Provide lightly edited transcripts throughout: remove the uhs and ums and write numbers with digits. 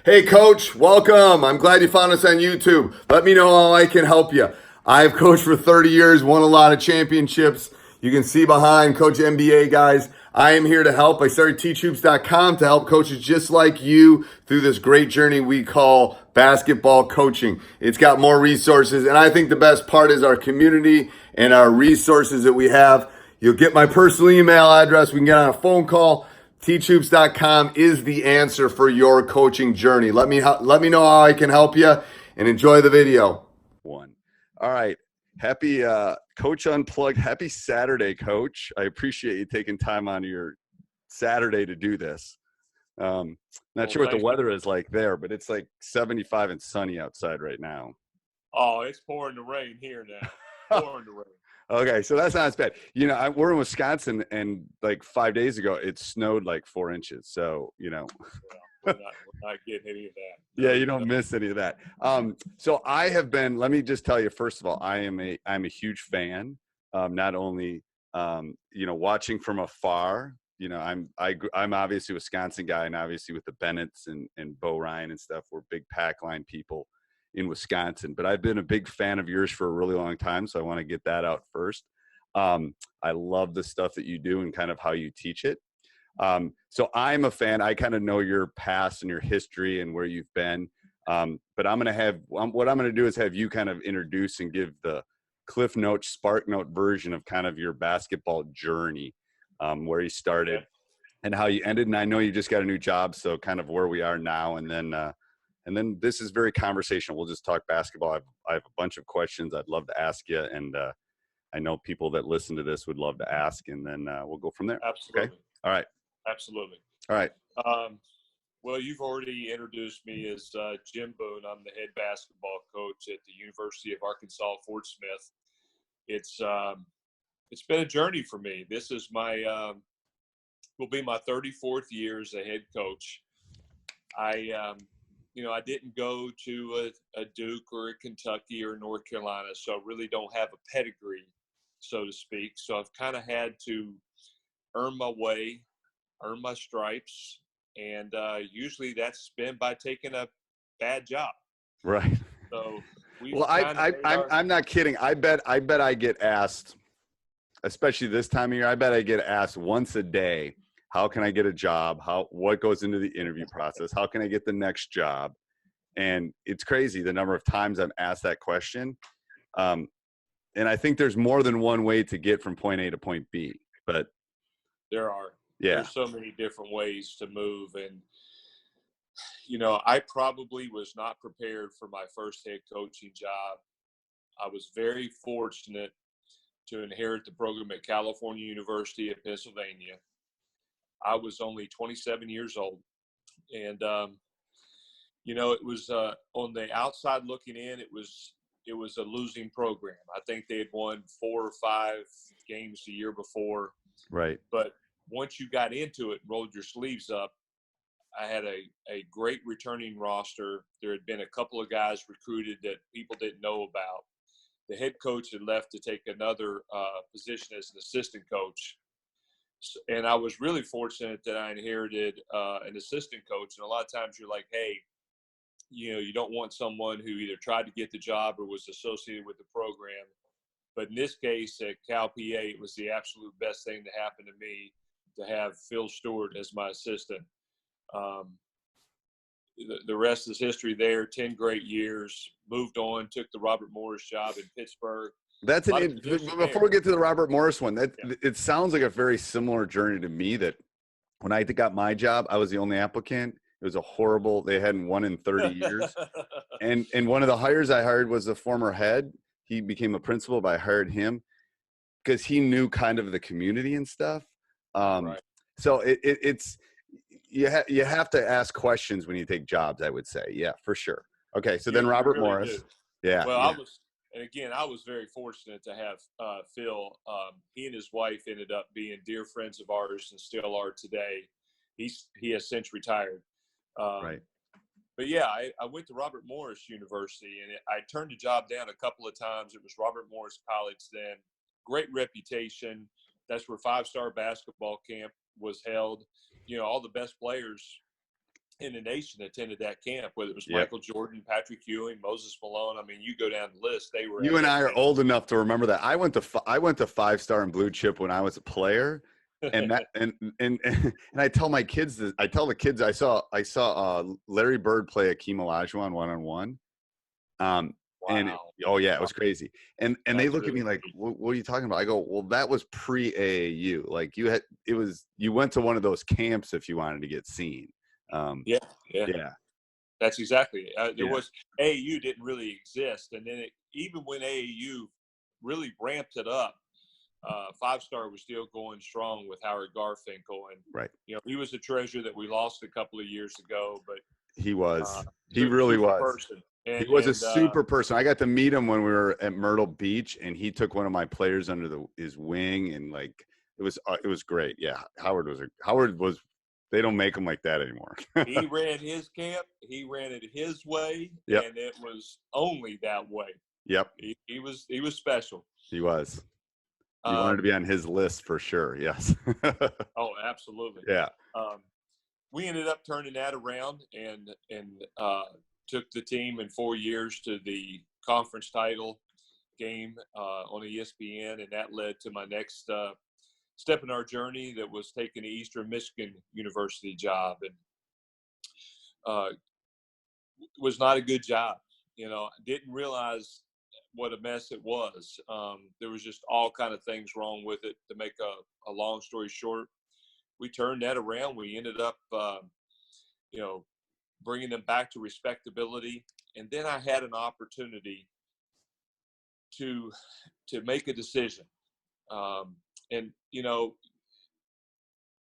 Hey, Coach, welcome. I'm glad you found us on YouTube. Let me know how I can help you. I've coached for 30 years, won a lot of championships. You can see behind Coach NBA guys. I am here to help. I started teachhoops.com to help coaches just like you through this great journey we call basketball coaching. It's got more resources, and I think the best part is our community and our resources that we have. You'll get my personal email address. We can get on a phone call. Teachhoops.com is the answer for your coaching journey. Let me know how I can help you, and enjoy the video. All right. Happy Coach Unplugged. Happy Saturday, Coach. I appreciate you taking time on your Saturday to do this. Not sure what the weather is like there, but it's like 75 and sunny outside right now. Oh, it's pouring the rain here now. Pouring the rain. Okay, so that's not as bad. You know, we're in Wisconsin, and like 5 days ago, it snowed like 4 inches. So, you know. We're not getting any of that. Yeah, you don't miss any of that. So I have been, let me just tell you, first of all, I'm a huge fan. Not only, watching from afar, I'm obviously a Wisconsin guy, and obviously with the Bennetts and Bo Ryan and stuff, we're big pack line people in Wisconsin, but I've been a big fan of yours for a really long time. So I want to get that out first. I love the stuff that you do and kind of how you teach it. So I'm a fan. I kind of know your past and your history and where you've been. But what I'm going to do is have you kind of introduce and give the Cliff Note, Spark Note version of kind of your basketball journey, where you started and how you ended. And I know you just got a new job, so kind of where we are now. And then this is very conversational. We'll just talk basketball. I have a bunch of questions I'd love to ask you. And, I know people that listen to this would love to ask, and then we'll go from there. Absolutely. Okay? All right. Absolutely. All right. Well, you've already introduced me as Jim Boone. I'm the head basketball coach at the University of Arkansas Fort Smith. It's been a journey for me. This is will be my 34th year as a head coach. I didn't go to a Duke or a Kentucky or North Carolina, so I really don't have a pedigree, so to speak. So I've kind of had to earn my way, earn my stripes, and usually that's been by taking a bad job. Right. So I'm not kidding. I bet I get asked, especially this time of year, I bet I get asked once a day, how can I get a job? What goes into the interview process? How can I get the next job? And it's crazy the number of times I'm asked that question. And I think there's more than one way to get from point A to point B, but there are. Yeah. There's so many different ways to move. And, I probably was not prepared for my first head coaching job. I was very fortunate to inherit the program at California University of Pennsylvania. I was only 27 years old. And, it was on the outside looking in, it was a losing program. I think they had won 4 or 5 games the year before. Right. But once you got into it and rolled your sleeves up, I had a great returning roster. There had been a couple of guys recruited that people didn't know about. The head coach had left to take another position as an assistant coach. And I was really fortunate that I inherited an assistant coach. And a lot of times you're like, hey, you don't want someone who either tried to get the job or was associated with the program. But in this case, at Cal PA, it was the absolute best thing to happen to me to have Phil Stewart as my assistant. The rest is history there. 10 great years. Moved on, took the Robert Morris job in Pittsburgh. Before we get to the Robert Morris one, it sounds like a very similar journey to me. That when I got my job, I was the only applicant. It was they hadn't won in 30 years. And one of the hires I hired was the former head. He became a principal, but I hired him because he knew kind of the community and stuff. Right. So you have to ask questions when you take jobs, I would say. Yeah, for sure. Okay. So then Robert really Morris. Do. Yeah. Well, yeah. I was very fortunate to have Phil. He and his wife ended up being dear friends of ours and still are today. He has since retired. Right. But yeah, I went to Robert Morris University, and I turned the job down a couple of times. It was Robert Morris College then. Great reputation. That's where 5-star basketball camp was held. All the best players in the nation attended that camp, whether it was Yep. Michael Jordan, Patrick Ewing, Moses Malone. I mean, you go down the list, they were at You and that I are camp. old enough to remember that. I went to 5-star and blue chip when I was a player, and that and I tell my kids this. I tell the kids I saw Larry Bird play Akeem Olajuwon 1-on-1. And Wow. oh yeah, it was crazy. And they That's look at me really like, neat. what are you talking about? I go, well, that was pre AAU. Like you went to one of those camps if you wanted to get seen. Yeah, yeah. Yeah, That's exactly it. There yeah, was AAU didn't really exist, and then even when AAU really ramped it up, 5-star was still going strong with Howard Garfinkel, and right. he was a treasure that we lost a couple of years ago, but He was. He super, really super was. person, He and was a super person. I got to meet him when we were at Myrtle Beach, and he took one of my players under his wing, and like it was great. Yeah, Howard was. They don't make them like that anymore. he ran his camp. He ran it his way, Yep. and it was only that way. Yep. He was special. He was. You wanted to be on his list for sure. Yes. Oh, absolutely. Yeah. We ended up turning that around and took the team in 4 years to the conference title game on ESPN, and that led to my next step in our journey, that was taking the Eastern Michigan University job, and was not a good job. Didn't realize what a mess it was. There was just all kind of things wrong with it. To make a long story short, we turned that around. We ended up, bringing them back to respectability. And then I had an opportunity to make a decision. And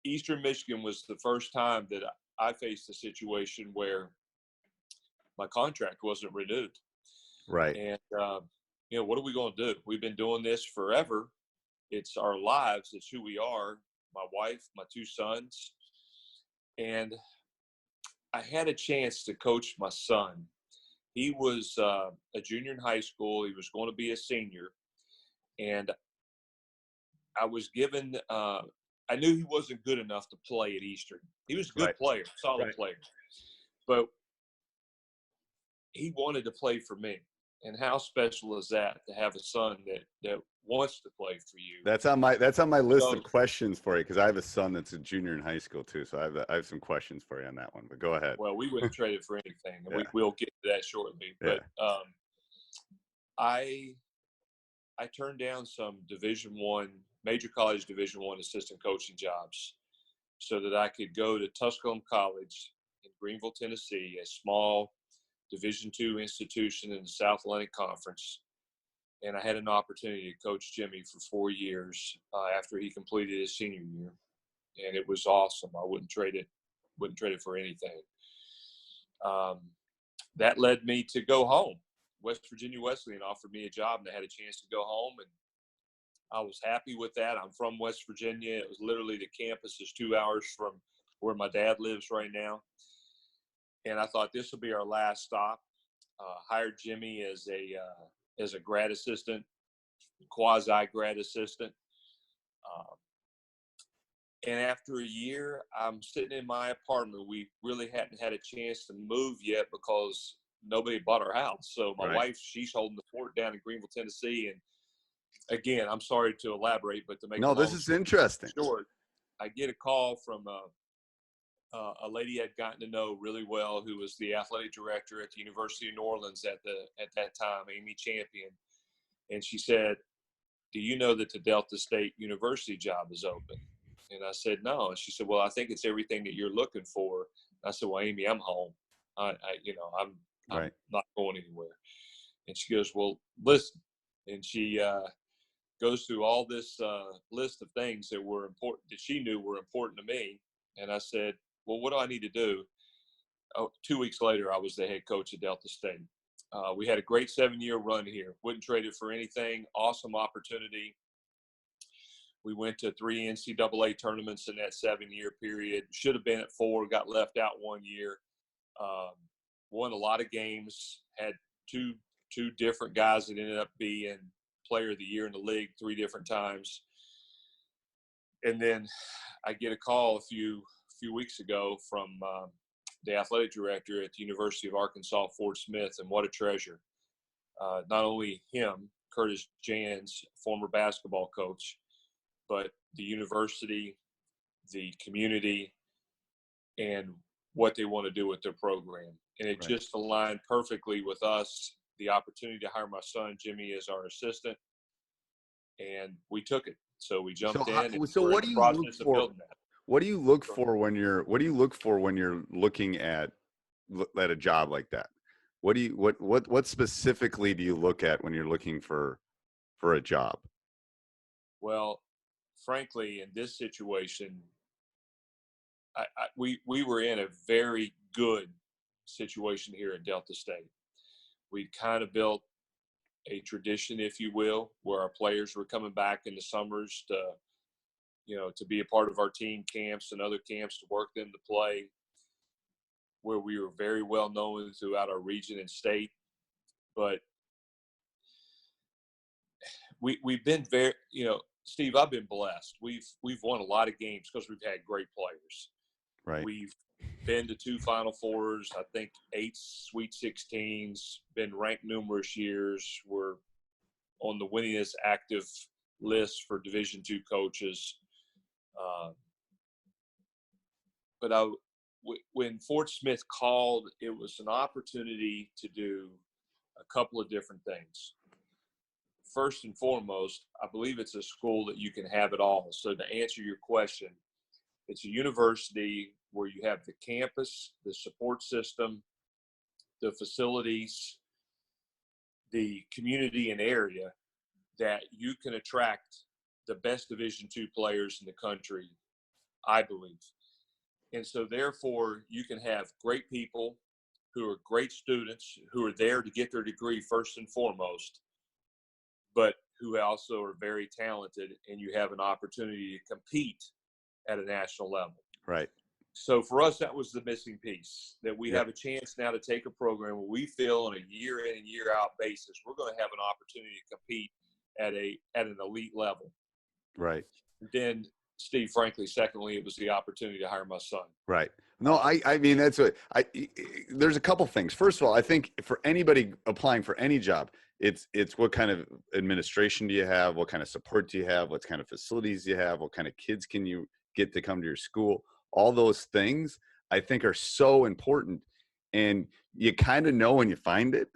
Eastern Michigan was the first time that I faced a situation where my contract wasn't renewed. Right. And, what are we going to do? We've been doing this forever. It's our lives. It's who we are. My wife, my 2 sons. And I had a chance to coach my son. He was a junior in high school. He was going to be a senior. And I was given, I knew he wasn't good enough to play at Eastern. He was a good player, solid player. But he wanted to play for me. And how special is that, to have a son that wants to play for you? That's on my list of questions for you, because I have a son that's a junior in high school too. So I have some questions for you on that one. But go ahead. Well, we wouldn't trade it for anything, and Yeah. we'll get to that shortly. Yeah. But I turned down some major college Division I assistant coaching jobs so that I could go to Tusculum College in Greenville, Tennessee, a small Division II institution in the South Atlantic Conference. And I had an opportunity to coach Jimmy for 4 years after he completed his senior year. And it was awesome. I wouldn't trade it for anything. That led me to go home. West Virginia Wesleyan offered me a job, and I had a chance to go home, and I was happy with that. I'm from West Virginia. It was literally, the campus is 2 hours from where my dad lives right now. And I thought this will be our last stop. Hired Jimmy as a grad assistant, quasi grad assistant. And after a year, I'm sitting in my apartment. We really hadn't had a chance to move yet because nobody bought our house. So my wife, she's holding the fort down in Greenville, Tennessee. And again, I'm sorry to elaborate, but to make this is interesting. Short, I get a call from a lady I'd gotten to know really well, who was the athletic director at the University of New Orleans at that time, Amy Champion. And she said, "Do you know that the Delta State University job is open?" And I said, "No." And she said, "Well, I think it's everything that you're looking for." I said, "Well, Amy, I'm home. I'm not going anywhere." And she goes, "Well, listen." And she goes through all this list of things that were important, that she knew were important to me. And I said, "Well, what do I need to do?" 2 weeks later, I was the head coach at Delta State. We had a great 7-year run here. Wouldn't trade it for anything. Awesome opportunity. We went to 3 NCAA tournaments in that 7-year period. Should have been at 4, got left out 1 year. Won a lot of games, had two different guys that ended up being player of the year in the league 3 different times. And then I get a call a few weeks ago from the athletic director at the University of Arkansas, Fort Smith, and what a treasure. Not only him, Curtis Jans, former basketball coach, but the university, the community, and what they want to do with their program. And it just aligned perfectly with us, the opportunity to hire my son, Jimmy, as our assistant. And we took it. So we jumped in and So we're what in do the you look process of for? building that. What do you look for when you're looking at a job like that? What specifically do you look at when you're looking for a job? Well, frankly, in this situation, we were in a very good situation here at Delta State. We kind of built a tradition, if you will, where our players were coming back in the summers to be a part of our team camps and other camps to work them to play, where we were very well known throughout our region and state. But we've been very, Steve, I've been blessed. We've won a lot of games because we've had great players. Right. We've been to 2 Final Fours, I think 8 Sweet 16s, been ranked numerous years. We're on the winningest active list for Division II coaches. But when Fort Smith called, it was an opportunity to do a couple of different things. First and foremost, I believe it's a school that you can have it all. So to answer your question, it's a university where you have the campus, the support system, the facilities, the community and area that you can attract the best Division II players in the country, I believe. And so therefore, you can have great people who are great students who are there to get their degree first and foremost, but who also are very talented, and you have an opportunity to compete at a national level. Right. So for us, that was the missing piece, that we have a chance now to take a program where we feel on a year in and year out basis, we're going to have an opportunity to compete at an elite level. Right. Then, Steve, frankly, secondly, it was the opportunity to hire my son. Right. No, I mean, there's a couple things. First of all, I think for anybody applying for any job, it's what kind of administration do you have? What kind of support do you have? What kind of facilities do you have? What kind of kids can you get to come to your school? All those things I think are so important, and you kind of know when you find it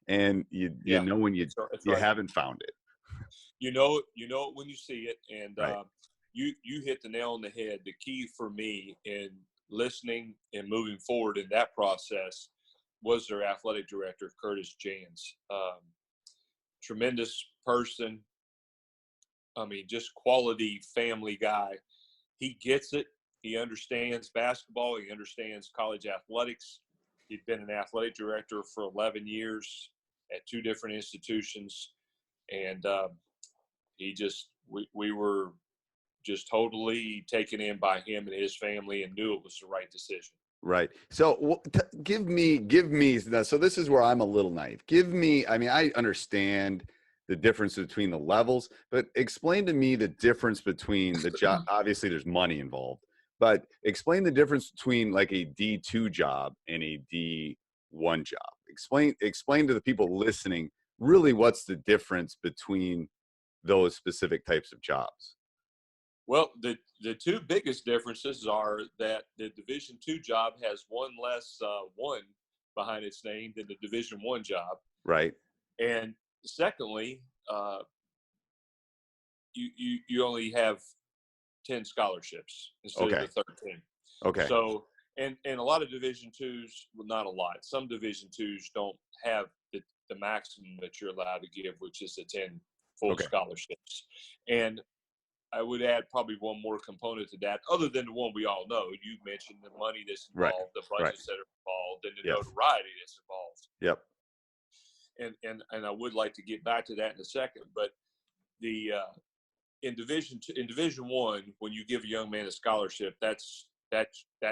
and you know when you haven't found it. You know it when you see it. And right. You hit the nail on the head. The key for me in listening and moving forward in that process was their athletic director, Curtis Jans. Tremendous person. I mean, just quality family guy. He gets it. He understands basketball. He understands college athletics. He'd been an athletic director for 11 years at 2 different institutions. And we were just totally taken in by him and his family, and knew it was the right decision. Right. So give me, so this is where I'm a little naive. I mean, I understand the difference between the levels, but explain to me the difference between the job. Obviously there's money involved, but explain the difference between like a D2 job and a D1 job. Explain to the people listening, really what's the difference between those specific types of jobs. Well, the 2 biggest differences are that the Division II job has one less one behind its name than the Division I job. Right. And secondly, you only have 10 scholarships instead of the 13. Okay. So and a lot of Division IIs, well, not a lot. Some Division IIs don't have the maximum that you're allowed to give, which is the 10 full scholarships. And I would add probably one more component to that, other than the one we all know. You mentioned the money that's involved, the budgets that are involved, and the notoriety that's involved. Yep. And I would like to get back to that in a second. But in Division I, when you give a young man a scholarship, that's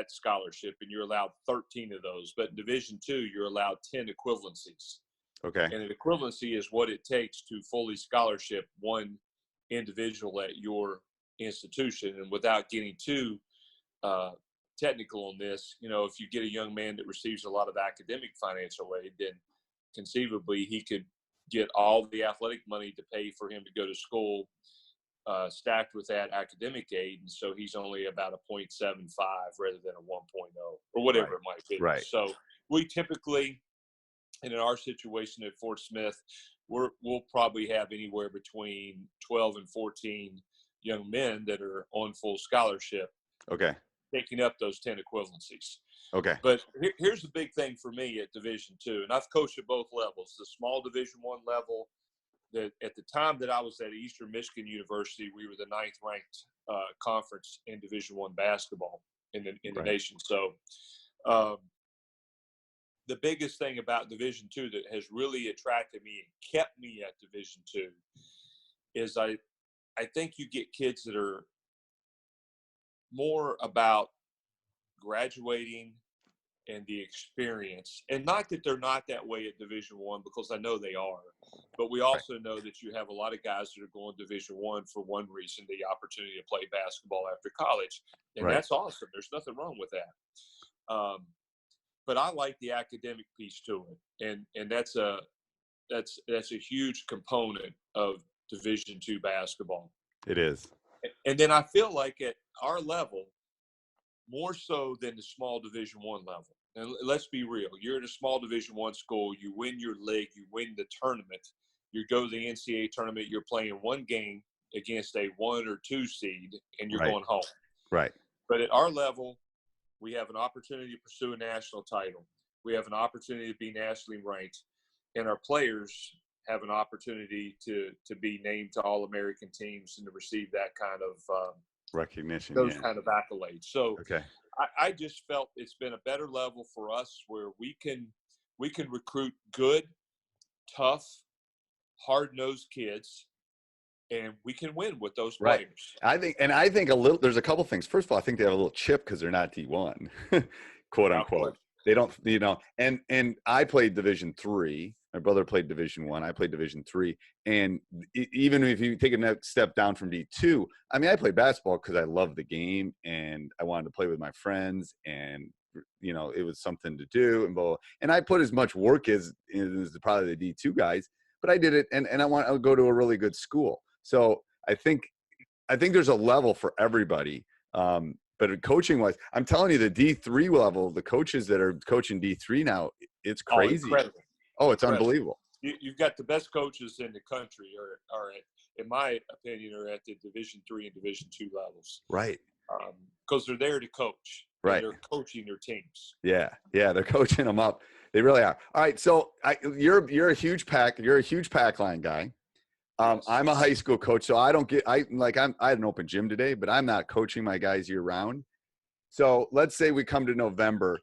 scholarship, and you're allowed 13 of those. But in Division II, you're allowed 10 equivalencies. Okay. And an equivalency is what it takes to fully scholarship one individual at your institution. And without getting too technical on this. You know, if you get a young man that receives a lot of academic financial aid, then conceivably he could get all the athletic money to pay for him to go to school, stacked with that academic aid, and so he's only about a 0.75 rather than a 1.0 or whatever it might be. Right. So we typically, and in our situation at Fort Smith, we'll probably have anywhere between 12 and 14 young men that are on full scholarship. Okay. Taking up those 10 equivalencies. Okay. But here's the big thing for me at Division II, and I've coached at both levels. The small Division I level, that at the time that I was at Eastern Michigan University, we were the 9th ranked conference in Division I basketball in the nation. So the biggest thing about Division II that has really attracted me and kept me at Division II is I think you get kids that are more about graduating and the experience, and not that they're not that way at Division I, because I know they are, but we also know that you have a lot of guys that are going Division I for one reason, the opportunity to play basketball after college, and that's awesome. There's nothing wrong with that. But I like the academic piece to it, and that's a huge component of Division II basketball. It is. And then I feel like at our level, more so than the small Division I level. And let's be real, you're at a small Division I school, you win your league, you win the tournament, you go to the NCAA tournament, you're playing one game against a 1 or 2 seed, and you're going home. Right. But at our level, we have an opportunity to pursue a national title. We have an opportunity to be nationally ranked, and our players have an opportunity to be named to All-American teams and to receive that kind of recognition, those kind of accolades. So okay. I just felt it's been a better level for us where we can recruit good, tough, hard-nosed kids, and we can win with those players. I think there's a couple things. First of all, I think they have a little chip because they're not D1, quote unquote. They don't, and I played Division III. My brother played Division I. I played Division III. And even if you take a next step down from D2, I mean, I played basketball because I loved the game and I wanted to play with my friends, and it was something to do, and I put as much work as probably the D2 guys, but I did it, and I want to go to a really good school. So I think there's a level for everybody. But coaching wise, I'm telling you, the D3 level, the coaches that are coaching D3 now, it's crazy. Incredible. It's unbelievable. You've got the best coaches in the country are at, in my opinion, are at the Division III and Division II levels. Right. Because they're there to coach. Right. They're coaching their teams. Yeah. They're coaching them up. They really are. All right. So you're a huge pack line guy. Yes. I'm a high school coach, so I had an open gym today, but I'm not coaching my guys year round. So let's say we come to November.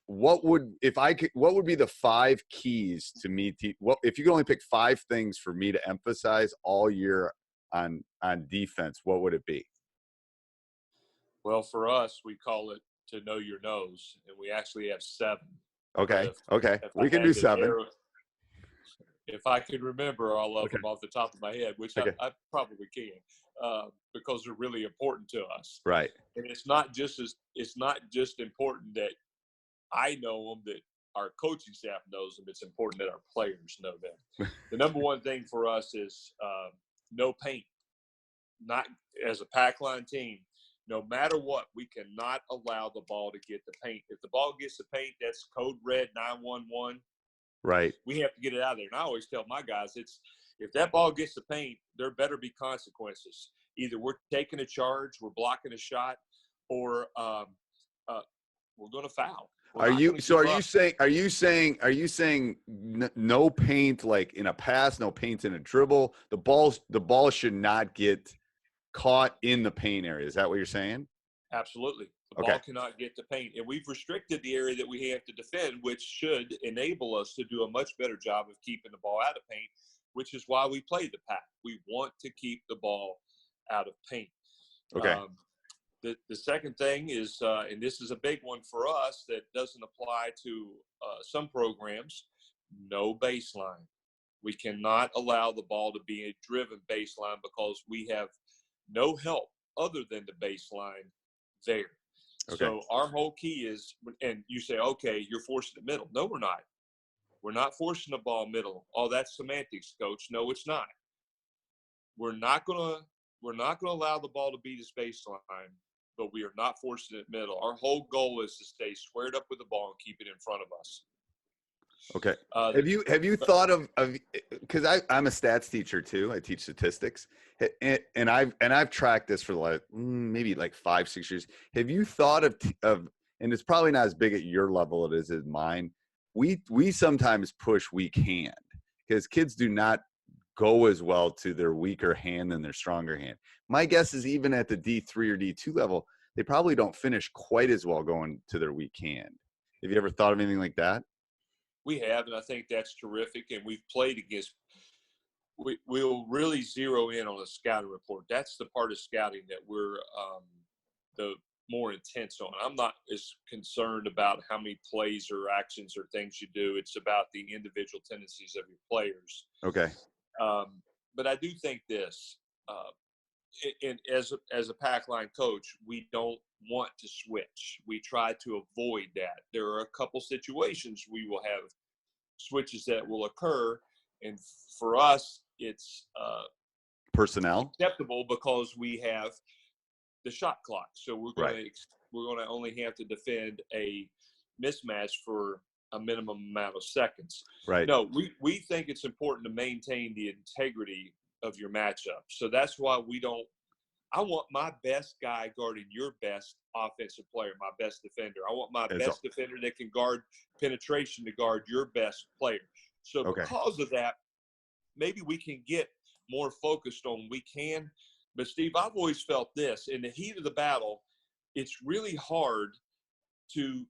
What would be the 5 keys to me? If you could only pick 5 things for me to emphasize all year on defense, what would it be? Well, for us, we call it to know your nose, and we actually have 7. Okay. We can do 7. If I could remember all of them off the top of my head, which I probably can, because they're really important to us. Right. And it's not just important that I know them, that our coaching staff knows them. It's important that our players know them. The number one thing for us is no paint. Not as a pack line team, no matter what, we cannot allow the ball to get the paint. If the ball gets the paint, that's code red 911. Right. We have to get it out of there. And I always tell my guys, if that ball gets the paint, there better be consequences. Either we're taking a charge, we're blocking a shot, or we're going to foul. Are you saying no paint, like in a pass, no paint in a dribble? The ball should not get caught in the paint area. Is that what you're saying? Absolutely. The ball cannot get to paint. And we've restricted the area that we have to defend, which should enable us to do a much better job of keeping the ball out of paint, which is why we play the pack. We want to keep the ball out of paint. Okay. The second thing is, and this is a big one for us that doesn't apply to some programs, no baseline. We cannot allow the ball to be a driven baseline because we have no help other than the baseline there. Okay. So our whole key is, and you say, okay, you're forcing the middle. No, we're not. We're not forcing the ball middle. Oh, that's semantics, coach. No, it's not. We're not gonna allow the ball to be the baseline, but we are not forcing it middle. Our whole goal is to stay squared up with the ball and keep it in front of us. Okay. Have you thought of because I'm a stats teacher too. I teach statistics, and I've tracked this for like maybe like 5-6 years. Have you thought of and it's probably not as big at your level it is at mine. We sometimes push weak hand because kids do not go as well to their weaker hand than their stronger hand. My guess is even at the D3 or D2 level, they probably don't finish quite as well going to their weak hand. Have you ever thought of anything like that? We have, and I think that's terrific. And we've played against. We'll really zero in on a scouting report. That's the part of scouting that we're the more intense on. I'm not as concerned about how many plays or actions or things you do. It's about the individual tendencies of your players. Okay. But I do think this, and as a pack line coach, we don't want to switch. We try to avoid that. There are a couple situations we will have switches that will occur, and for us, it's Personnel acceptable because we have the shot clock. So we're going Right. to only have to defend a mismatch for a minimum amount of seconds. Right. No, we think it's important to maintain the integrity of your matchup. So that's why I want my best guy guarding your best offensive player, my best defender. I want my best defender that can guard penetration to guard your best player. So because of that, maybe we can get more focused on we can. But, Steve, I've always felt this. In the heat of the battle, it's really hard to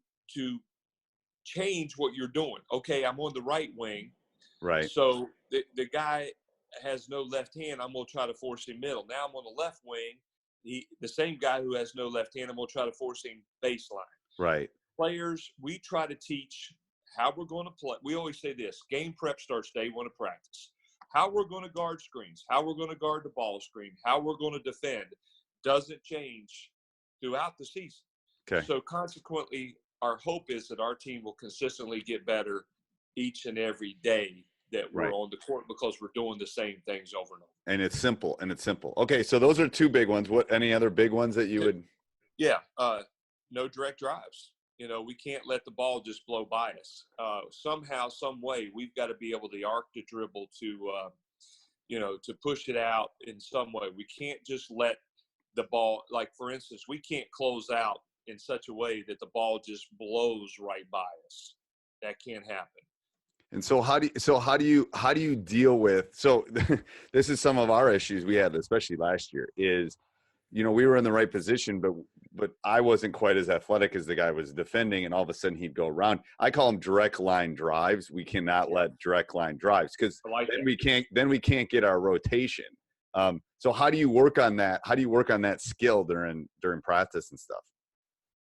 change what you're doing. Okay, I'm on the right wing. Right. So the guy has no left hand. I'm going to try to force him middle. Now I'm on the left wing. The same guy who has no left hand, I'm going to try to force him baseline. Right. Players, we try to teach how we're going to play. We always say this, game prep starts day one of practice. How we're going to guard screens, how we're going to guard the ball screen, how we're going to defend doesn't change throughout the season. Okay. So consequently, our hope is that our team will consistently get better each and every day that we're on the court because we're doing the same things over and over. And it's simple. Okay, so those are two big ones. What any other big ones that you would? Yeah, no direct drives. You know, we can't let the ball just blow by us. Somehow, some way, we've got to be able to arc the dribble to push it out in some way. We can't just let the ball, like for instance, we can't close out in such a way that the ball just blows right by us. That can't happen. And so how do you deal with, so this is some of our issues we had, especially last year, is, we were in the right position, but I wasn't quite as athletic as the guy was defending, and all of a sudden he'd go around. I call them direct line drives. We cannot let direct line drives because then we can't get our rotation. So how do you work on that? How do you work on that skill during practice and stuff?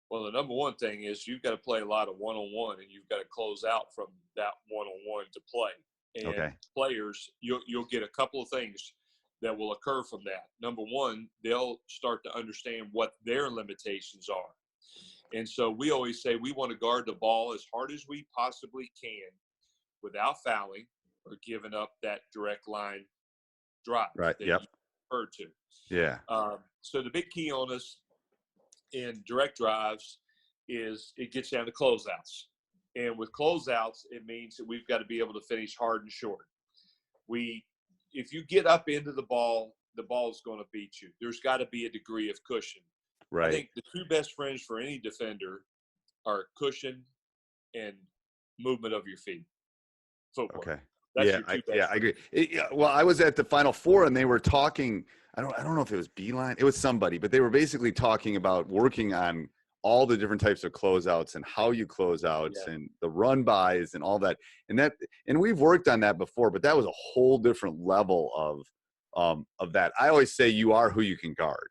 Well, the number one thing is you've got to play a lot of one-on-one, and you've got to close out from that one-on-one to play. And players, you'll get a couple of things that will occur from that. Number one, they'll start to understand what their limitations are. And so we always say we want to guard the ball as hard as we possibly can without fouling or giving up that direct line drive that you referred to. Yeah. So the big key on us in direct drives is it gets down to closeouts. And with closeouts, it means that we've got to be able to finish hard and short. If you get up into the ball is going to beat you. There's got to be a degree of cushion. Right. I think the two best friends for any defender are cushion and movement of your feet. Footwork. Okay. That's I agree. Well, I was at the Final Four and they were talking. I don't know if it was Beeline. It was somebody, but they were basically talking about working on all the different types of closeouts and how you close outs and the run bys and all that. And we've worked on that before, but that was a whole different level of that. I always say you are who you can guard.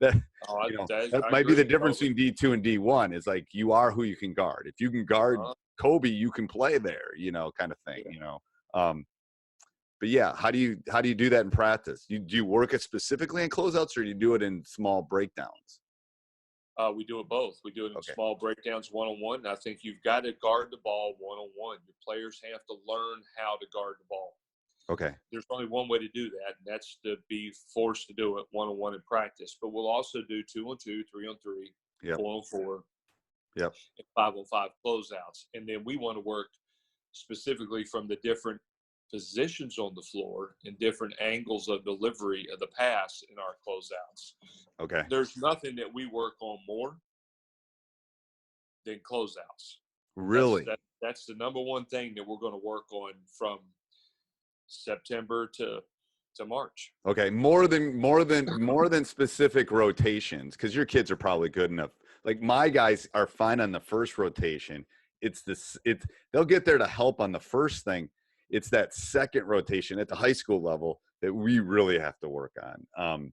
that might be the difference between D2 and D1 is like you are who you can guard. If you can guard Kobe, you can play there, kind of thing, But yeah, how do you do that in practice? Do you work it specifically in closeouts, or do you do it in small breakdowns? We do it both. We do it in Okay. small breakdowns, one-on-one. And I think you've got to guard the ball one-on-one. Your players have to learn how to guard the ball. Okay. There's only one way to do that, and that's to be forced to do it one-on-one in practice. But we'll also do 2-on-2, 3-on-3, Yep. 4-on-4, Yep. and 5-on-5 closeouts. And then we want to work specifically from the different positions on the floor and different angles of delivery of the pass in our closeouts. Okay. There's nothing that we work on more than closeouts. Really? That's the number one thing that we're going to work on from September to March. Okay. More than specific rotations, because your kids are probably good enough. Like my guys are fine on the first rotation. They'll get there to help on the first thing. It's that second rotation at the high school level that we really have to work on.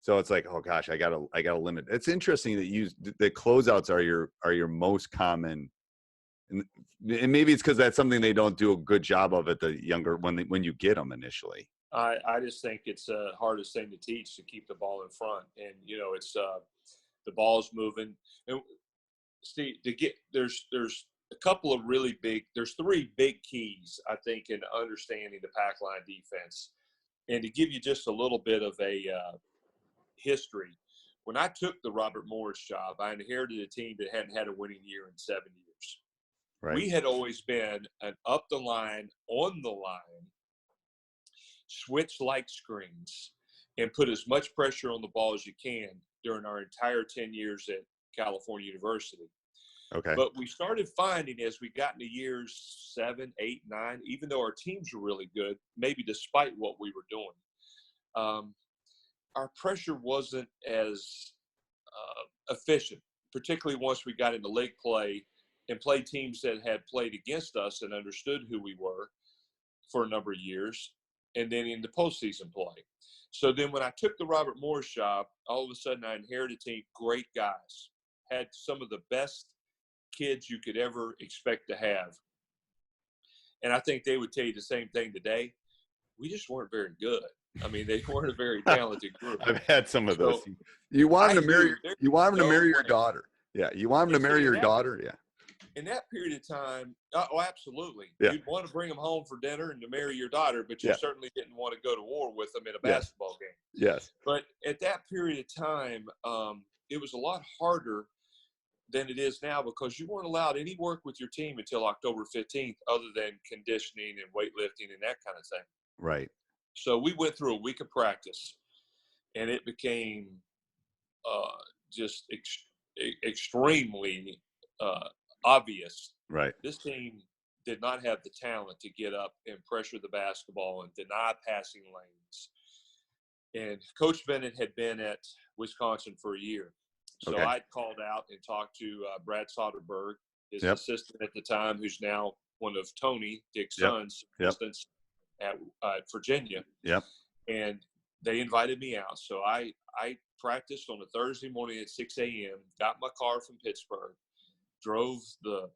So it's like, oh gosh, I gotta limit. It's interesting that the closeouts are your most common, and maybe it's because that's something they don't do a good job of at the younger when you get them initially. I just think it's the hardest thing to teach, to keep the ball in front, and it's the ball's moving. And Steve, there's a couple of there's three big keys, I think, in understanding the pack line defense. And to give you just a little bit of a history, when I took the Robert Morris job, I inherited a team that hadn't had a winning year in 7 years. Right. We had always been an up the line, on the line, switch like screens, and put as much pressure on the ball as you can during our entire 10 years at California University. Okay. But we started finding as we got into years 7, 8, 9, even though our teams were really good, maybe despite what we were doing, our pressure wasn't as efficient, particularly once we got into league play and played teams that had played against us and understood who we were for a number of years, and then into postseason play. So then when I took the Robert Morris job, all of a sudden I inherited a team, great guys, had some of the best kids you could ever expect to have. And I think they would tell you the same thing today. We just weren't very good. I mean, they weren't a very talented group. I've had some of those. So, You want them to marry your way. daughter. Yeah. You want them to marry your daughter. Yeah. In that period of time, oh, absolutely. Yeah. You'd want to bring them home for dinner and to marry your daughter, but you certainly didn't want to go to war with them in a basketball game. Yes. But at that period of time, it was a lot harder than it is now, because you weren't allowed any work with your team until October 15th, other than conditioning and weightlifting and that kind of thing. Right. So we went through a week of practice, and it became just extremely obvious. Right. This team did not have the talent to get up and pressure the basketball and deny passing lanes. And Coach Bennett had been at Wisconsin for a year. So Okay. I called out and talked to Brad Soderberg, his assistant at the time, who's now one of Tony Dick's sons, for instance, at Virginia. Yep. And they invited me out. So I practiced on a Thursday morning at 6 a.m., got my car from Pittsburgh, drove the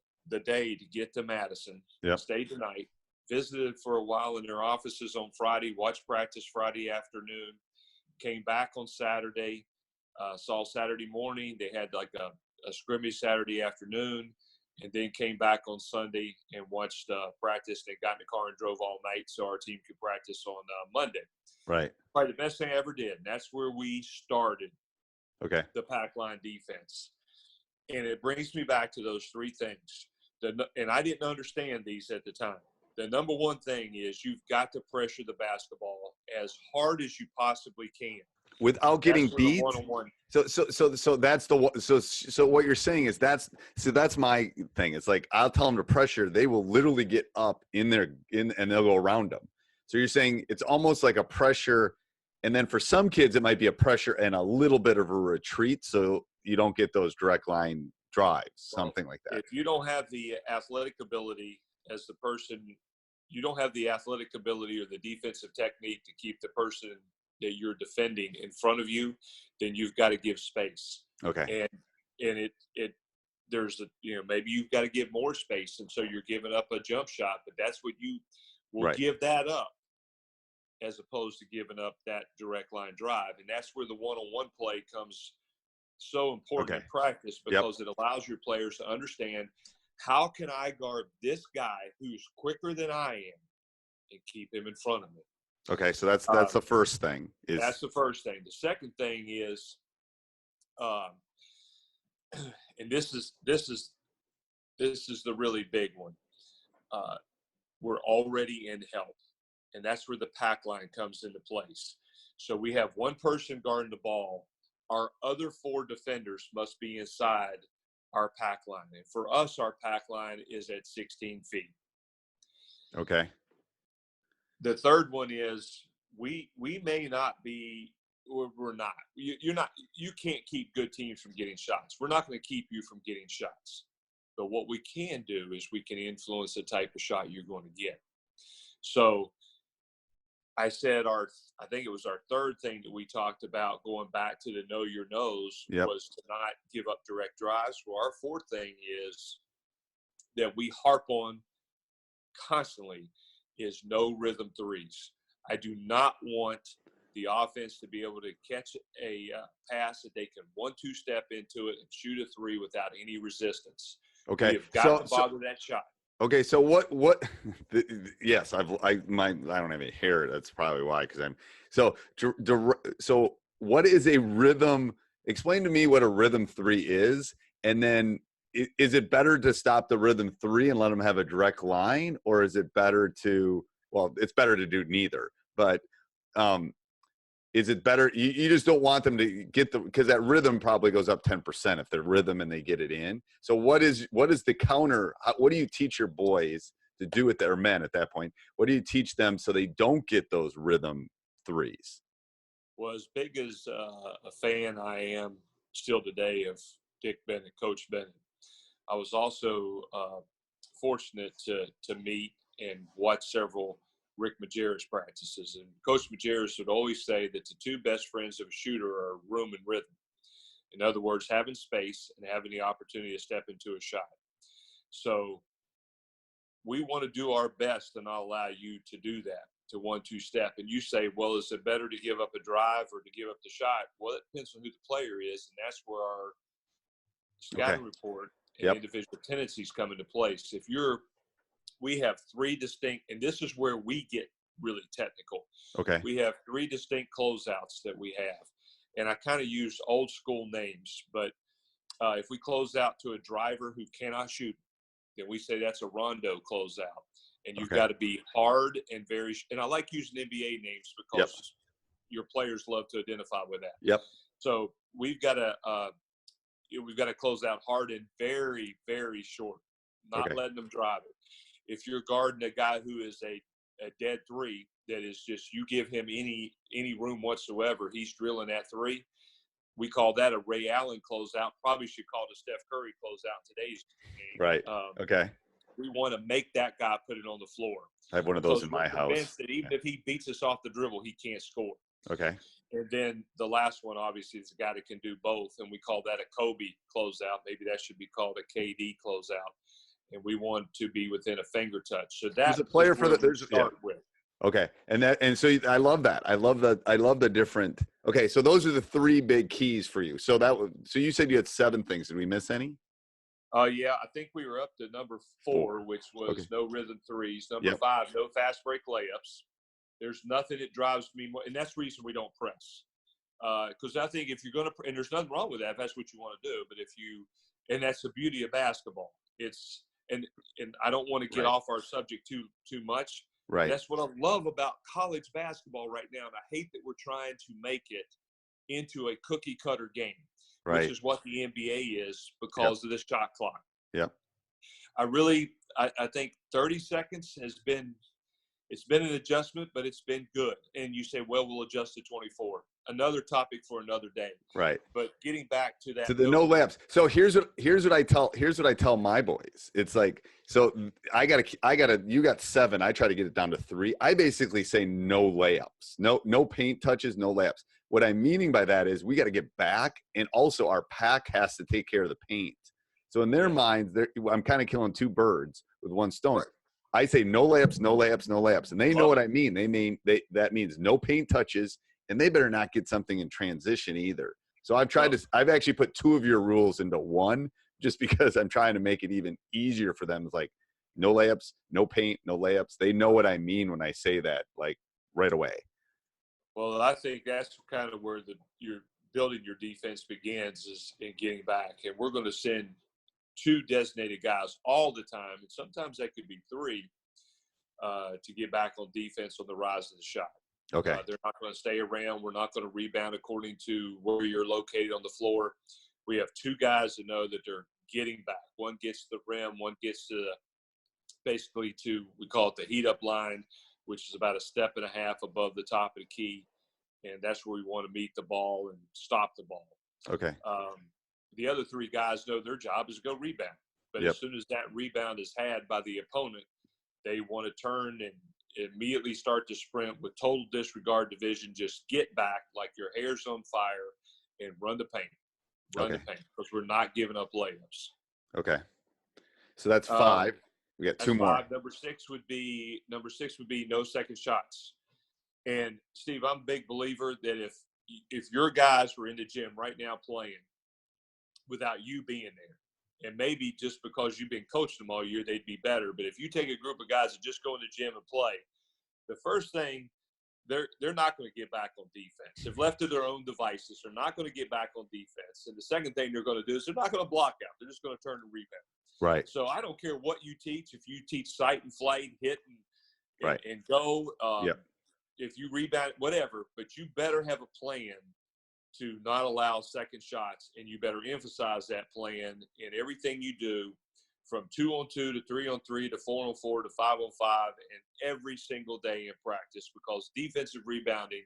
day to get to Madison, stayed the night, visited for a while in their offices on Friday, watched practice Friday afternoon, came back on Saturday, saw Saturday morning. They had like a scrimmage Saturday afternoon, and then came back on Sunday and watched practice, and got in the car and drove all night so our team could practice on Monday. Right. Probably the best thing I ever did. And that's where we started the pack line defense. And it brings me back to those three things. And I didn't understand these at the time. The number one thing is you've got to pressure the basketball as hard as you possibly can without getting beat. So that's so what you're saying is that's my thing. It's like, I'll tell them to pressure. They will literally get up and they'll go around them. So you're saying it's almost like a pressure. And then for some kids, it might be a pressure and a little bit of a retreat. So you don't get those direct line drives, something like that. If you don't have the athletic ability as the person, you don't have the athletic ability or the defensive technique to keep the person that you're defending in front of you, then you've got to give space. Okay. And there's maybe you've got to give more space. And so you're giving up a jump shot, but that's what you will give that up, as opposed to giving up that direct line drive. And that's where the one-on-one play comes so important Okay. in practice Yep. because it allows your players to understand, how can I guard this guy who's quicker than I am and keep him in front of me? Okay, so that's the first thing. That's the first thing. The second thing is, and this is the really big one. We're already in help, and that's where the pack line comes into place. So we have one person guarding the ball. Our other 4 defenders must be inside our pack line. And for us, our pack line is at 16 feet. Okay. The third one is we may not be, or we're not. You can't keep good teams from getting shots. We're not going to keep you from getting shots. But what we can do is we can influence the type of shot you're going to get. So I said I think it was our third thing that we talked about, going back to the know your nose, was to not give up direct drives. Well, our fourth thing is that we harp on constantly is no rhythm threes. I do not want the offense to be able to catch a pass that they can 1-2 step into it and shoot a 3 without any resistance. Okay. You've got to bother that shot. Okay, so what yes, I don't have any hair. That's probably why, because I'm so what is a rhythm? Explain to me what a rhythm 3 is, and then is it better to stop the rhythm 3 and let them have a direct line, or is it better to, well, it's better to do neither, but is it better? You just don't want them to get because that rhythm probably goes up 10% if they're rhythm and they get it in. So what is the counter? What do you teach your boys to do with their men at that point? What do you teach them so they don't get those rhythm 3s? Well, as big as a fan I am still today of Dick Bennett, Coach Bennett, I was also fortunate to meet and watch several Rick Majerus practices. And Coach Majerus would always say that the 2 best friends of a shooter are room and rhythm. In other words, having space and having the opportunity to step into a shot. So we want to do our best to not allow you to do that, to 1-2 step. And you say, well, is it better to give up a drive or to give up the shot? Well, it depends on who the player is, and that's where our scouting report and individual tendencies come into place. We have 3 distinct, and this is where we get really technical. Okay. We have 3 distinct closeouts that we have. And I kind of use old school names, but if we close out to a driver who cannot shoot, then we say that's a rondo closeout. And you've got to be hard and and I like using NBA names because your players love to identify with that. Yep. So we've got to close out hard and very, very short, not letting them drive it. If you're guarding a guy who is a dead 3, that is just, you give him any room whatsoever, he's drilling that 3. We call that a Ray Allen closeout. Probably should call it a Steph Curry closeout in today's game. Right. Okay. We want to make that guy put it on the floor. I have one of those in my house. That even if he beats us off the dribble, he can't score. Okay. And then the last one, obviously, is a guy that can do both, and we call that a Kobe closeout. Maybe that should be called a KD closeout. And we want to be within a finger touch. So that's a player for start with. Okay. And so I love that. I love the different. Okay. So those are the 3 big keys for you. So you said you had 7 things. Did we miss any? Yeah, I think we were up to number 4, which was no rhythm 3s. Number 5, no fast break layups. There's nothing that drives me more, and that's the reason we don't press. Because I think if you're going to, and there's nothing wrong with that if that's what you want to do, but and that's the beauty of basketball. It's, and I don't want to get off our subject too much. Right. That's what I love about college basketball right now, and I hate that we're trying to make it into a cookie cutter game, which is what the NBA is because of the shot clock. Yep. I think 30 seconds it's been an adjustment, but it's been good. And you say, well, we'll adjust to 24. Another topic for another day. Right. But getting back to that. To the no layups. So here's what I tell my boys. It's like, so you got 7. I try to get it down to 3. I basically say no layups, no paint touches, no layups. What I'm meaning by that is we got to get back, and also our pack has to take care of the paint. So in their minds, I'm kind of killing 2 birds with 1 stone. Right. I say no layups, no layups, no layups. And they know what I mean. That means no paint touches, and they better not get something in transition either. So I've actually put 2 of your rules into one, just because I'm trying to make it even easier for them. It's like no layups, no paint, no layups. They know what I mean when I say that, like right away. Well, I think that's kind of where you're building your defense begins, is in getting back. And we're going to send 2 designated guys all the time, and sometimes that could be 3, to get back on defense on the rise of the shot. Okay. They're not going to stay around. We're not going to rebound according to where you're located on the floor. We have 2 guys that know that they're getting back. One gets to the rim, one gets to basically to, we call it the heat up line, which is about a step and a half above the top of the key. And that's where we want to meet the ball and stop the ball. Okay. The other 3 guys know their job is to go rebound. But as soon as that rebound is had by the opponent, they want to turn and immediately start to sprint with total disregard to vision. Just get back like your hair's on fire and run the paint. The paint, because we're not giving up layups. Okay. So that's 5. We got 2 more. 5. Number 6 would be no second shots. And Steve, I'm a big believer that if your guys were in the gym right now playing without you being there, and maybe just because you've been coaching them all year, they'd be better. But if you take a group of guys that just go in the gym and play, the first thing, they're not going to get back on defense. If left to their own devices, they're not going to get back on defense. And the second thing they're going to do is they're not going to block out. They're just going to turn and rebound. Right. So I don't care what you teach. If you teach sight and flight, hit and go, if you rebound, whatever, but you better have a plan to not allow second shots, and you better emphasize that plan in everything you do, from 2-on-2 to 3-on-3 to 4-on-4 to 5-on-5, and every single day in practice, because defensive rebounding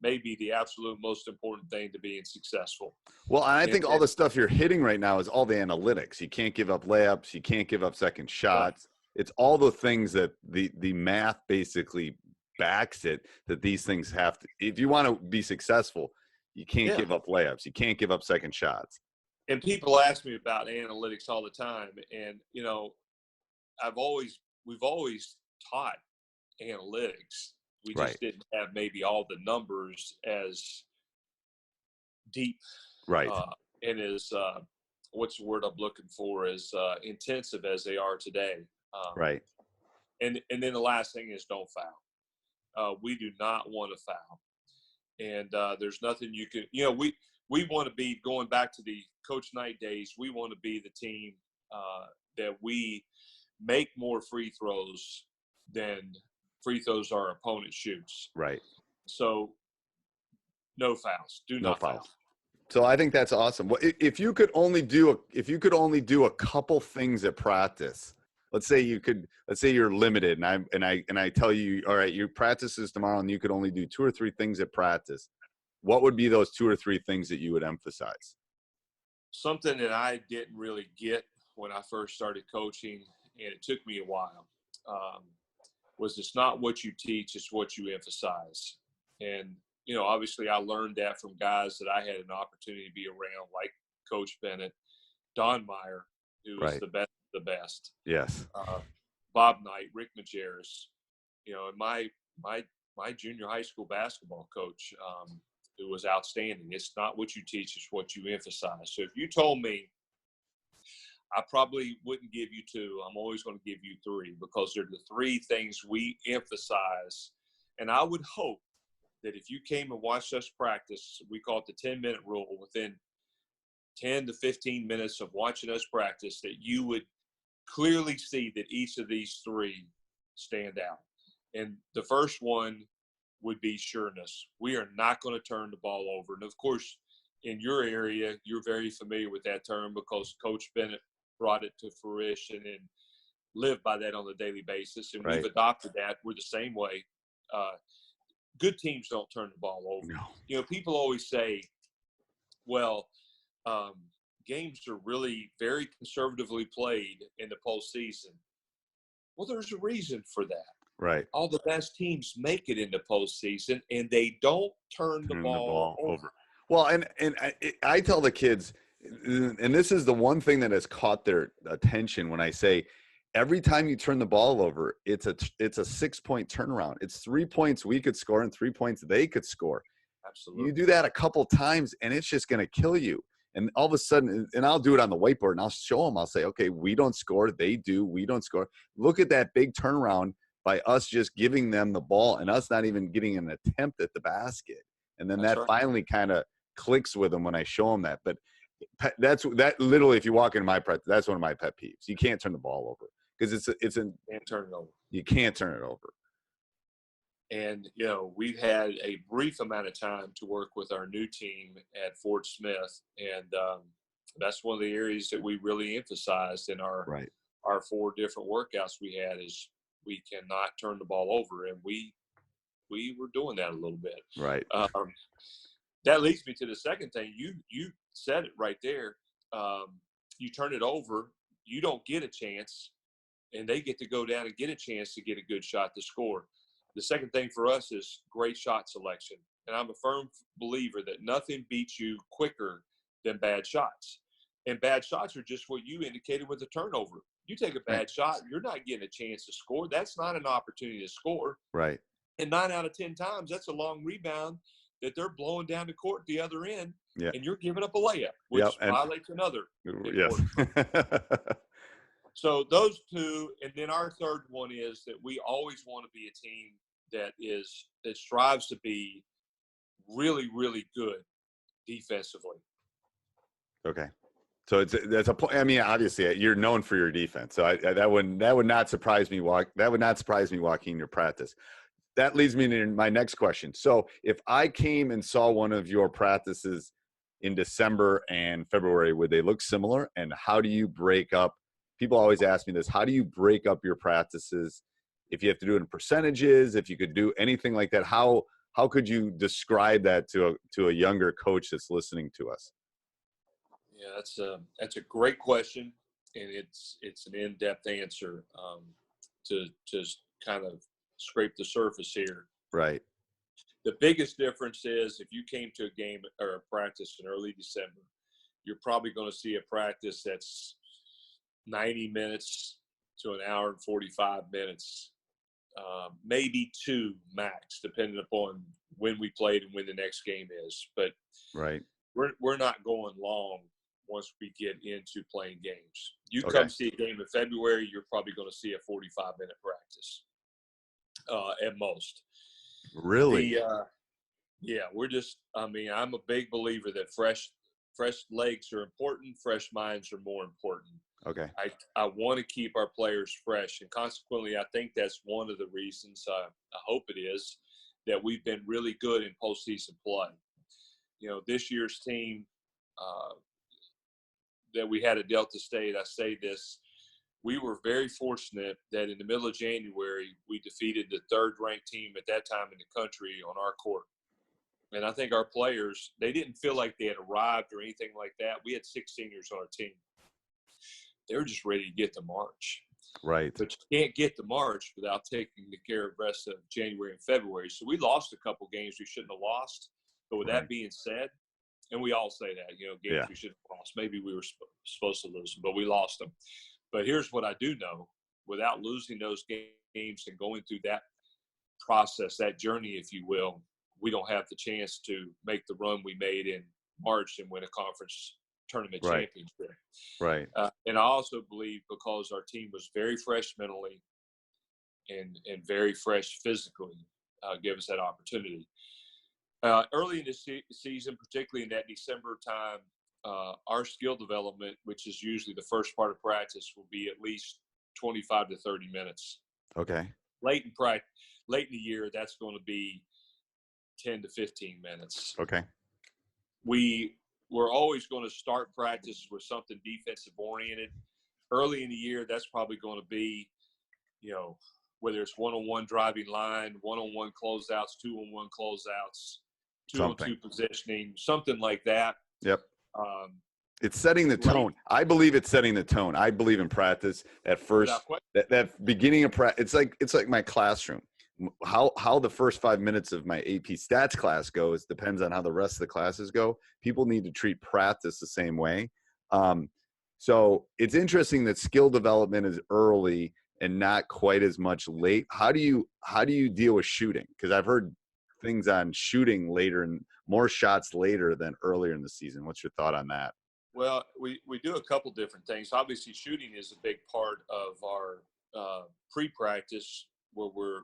may be the absolute most important thing to being successful. Well, I think all the stuff you're hitting right now is all the analytics. You can't give up layups. You can't give up second shots. Right. It's all the things that the math basically backs it, that these things have to, if you want to be successful, you can't give up layups. You can't give up second shots. And people ask me about analytics all the time. And, you know, we've always taught analytics. We just didn't have maybe all the numbers as deep. Right. And as, what's the word I'm looking for, as intensive as they are today. Right. And then the last thing is don't foul. We do not want to foul. And there's nothing you can, you know, we want to be, going back to the Coach Knight days, we want to be the team that we make more free throws than free throws our opponent shoots. Right. So no fouls. No fouls. So I think that's awesome. Well, if you could only do a couple things at practice, let's say you're limited, and I tell you, all right, your practice is tomorrow, and you could only do 2 or 3 things at practice. What would be those 2 or 3 things that you would emphasize? Something that I didn't really get when I first started coaching, and it took me a while, was it's not what you teach, it's what you emphasize. And, you know, obviously I learned that from guys that I had an opportunity to be around, like Coach Bennett, Don Meyer, who was the best of the best. Yes. Bob Knight, Rick Majerus, you know, and my junior high school basketball coach, who was outstanding. It's not what you teach, it's what you emphasize. So if you told me, I probably wouldn't give you 2. I'm always going to give you 3, because they're the 3 things we emphasize. And I would hope that if you came and watched us practice, we call it the 10-minute rule, within 10 to 15 minutes of watching us practice, that you would clearly see that each of these 3 stand out. And the first one would be sureness. We are not going to turn the ball over. And of course, in your area, you're very familiar with that term, because Coach Bennett brought it to fruition and lived by that on a daily basis. And we've adopted that. We're the same way. Good teams don't turn the ball over. No. You know, people always say, well, games are really very conservatively played in the postseason. Well, there's a reason for that. Right. All the best teams make it in the postseason, and they don't turn the ball over. Well, and I tell the kids, and this is the one thing that has caught their attention when I say, every time you turn the ball over, it's a 6-point turnaround. It's 3 points we could score and 3 points they could score. Absolutely. You do that a couple times and it's just going to kill you. And all of a sudden, and I'll do it on the whiteboard and I'll show them, I'll say, okay, we don't score. They do. We don't score. Look at that big turnaround by us just giving them the ball and us not even getting an attempt at the basket. And then that finally kind of clicks with them when I show them that. But that literally, if you walk into my practice, that's one of my pet peeves. You can't turn the ball over because Can't turn it over. You can't turn it over. And, you know, we've had a brief amount of time to work with our new team at Fort Smith. And that's one of the areas that we really emphasized in our 4 different workouts we had is we cannot turn the ball over. And we were doing that a little bit. Right. That leads me to the second thing. You said it right there. You turn it over, you don't get a chance, and they get to go down and get a chance to get a good shot to score. The second thing for us is great shot selection. And I'm a firm believer that nothing beats you quicker than bad shots. And bad shots are just what you indicated with the turnover. You take a bad shot, you're not getting a chance to score. That's not an opportunity to score. Right. And 9 out of 10 times, that's a long rebound that they're blowing down the court the other end, and you're giving up a layup, which violates another. Yes. So those 2, and then our third one is that we always want to be a team that strives to be really, really good defensively. Okay. So that's a point. I mean, obviously, you're known for your defense, so that would not surprise me. That would not surprise me walking in your practice. That leads me to my next question. So if I came and saw one of your practices in December and February, would they look similar? And how do you break up? People always ask me this. How do you break up your practices? If you have to do it in percentages, if you could do anything like that, how could you describe that to a younger coach that's listening to us? Yeah, that's a great question, and it's an in-depth answer to kind of scrape the surface here. Right. The biggest difference is if you came to a game or a practice in early December, you're probably going to see a practice that's 90 minutes to an hour and 45 minutes, maybe 2 max, depending upon when we played and when the next game is. But we're not going long once we get into playing games. You come see a game in February, you're probably going to see a 45-minute practice at most. Really? I'm a big believer that fresh legs are important, fresh minds are more important. Okay. I want to keep our players fresh, and consequently, I think that's one of the reasons, I hope it is, that we've been really good in postseason play. You know, this year's team that we had at Delta State, I say this, we were very fortunate that in the middle of January, we defeated the 3rd-ranked team at that time in the country on our court. And I think our players, they didn't feel like they had arrived or anything like that. We had 6 seniors on our team. They were just ready to get to March. Right. But you can't get to March without taking care of the rest of January and February. So we lost a couple games we shouldn't have lost. But with that being said, and we all say that, games we should have lost. Maybe we were supposed to lose them, but we lost them. But here's what I do know. Without losing those games and going through that process, that journey, if you will, we don't have the chance to make the run we made in March and win a conference tournament championship. Right. And I also believe because our team was very fresh mentally and very fresh physically, gave us that opportunity. Early in the season, particularly in that December time, our skill development, which is usually the first part of practice, will be at least 25 to 30 minutes. Okay. Late in the year, that's going to be 10 to 15 minutes. Okay. We're always going to start practice with something defensive oriented. Early in the year, that's probably going to be, whether it's one-on-one driving line, one-on-one closeouts, two-on-one closeouts, two-on-two positioning, something like that. Yep. It's setting the tone. I believe it's setting the tone. I believe in practice at first, that beginning of practice. It's like my classroom. How the first 5 minutes of my AP stats class goes depends on how the rest of the classes go. People need to treat practice the same way. So it's interesting that skill development is early and not quite as much late. How do you deal with shooting? Because I've heard things on shooting later. And more shots later than earlier in the season. What's your thought on that? Well, we do a couple different things. Obviously, shooting is a big part of our pre-practice where we're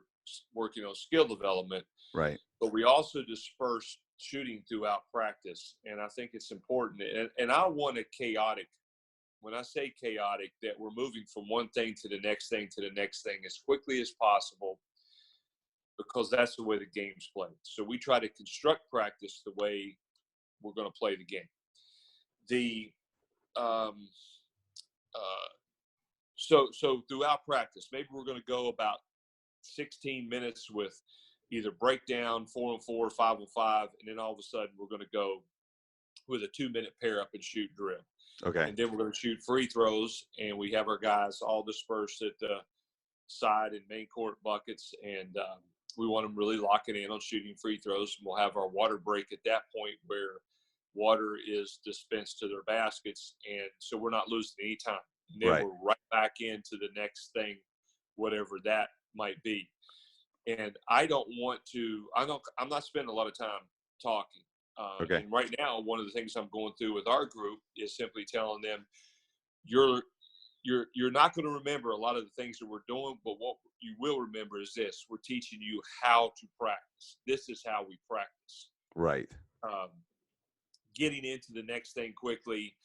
working on skill development. Right. But we also disperse shooting throughout practice, and I think it's important. And I want a chaotic. When I say chaotic, that we're moving from one thing to the next thing to the next thing as quickly as possible, because that's the way the game's played. So we try to construct practice the way we're going to play the game. So throughout practice, maybe we're going to go about 16 minutes with either breakdown, 4-on-4, 5-on-5, and then all of a sudden we're going to go with a 2-minute pair up and shoot drill. Okay. And then we're going to shoot free throws, and we have our guys all dispersed at the side and main court buckets, and we want them really locking in on shooting free throws. And we'll have our water break at that point where water is dispensed to their baskets, and so we're not losing any time. And then we're right back into the next thing, whatever that might be. And I'm not spending a lot of time talking. Okay. And right now, one of the things I'm going through with our group is simply telling them, you're not going to remember a lot of the things that we're doing, but what you will remember is this: we're teaching you how to practice. This is how we practice. Right. Getting into the next thing quickly.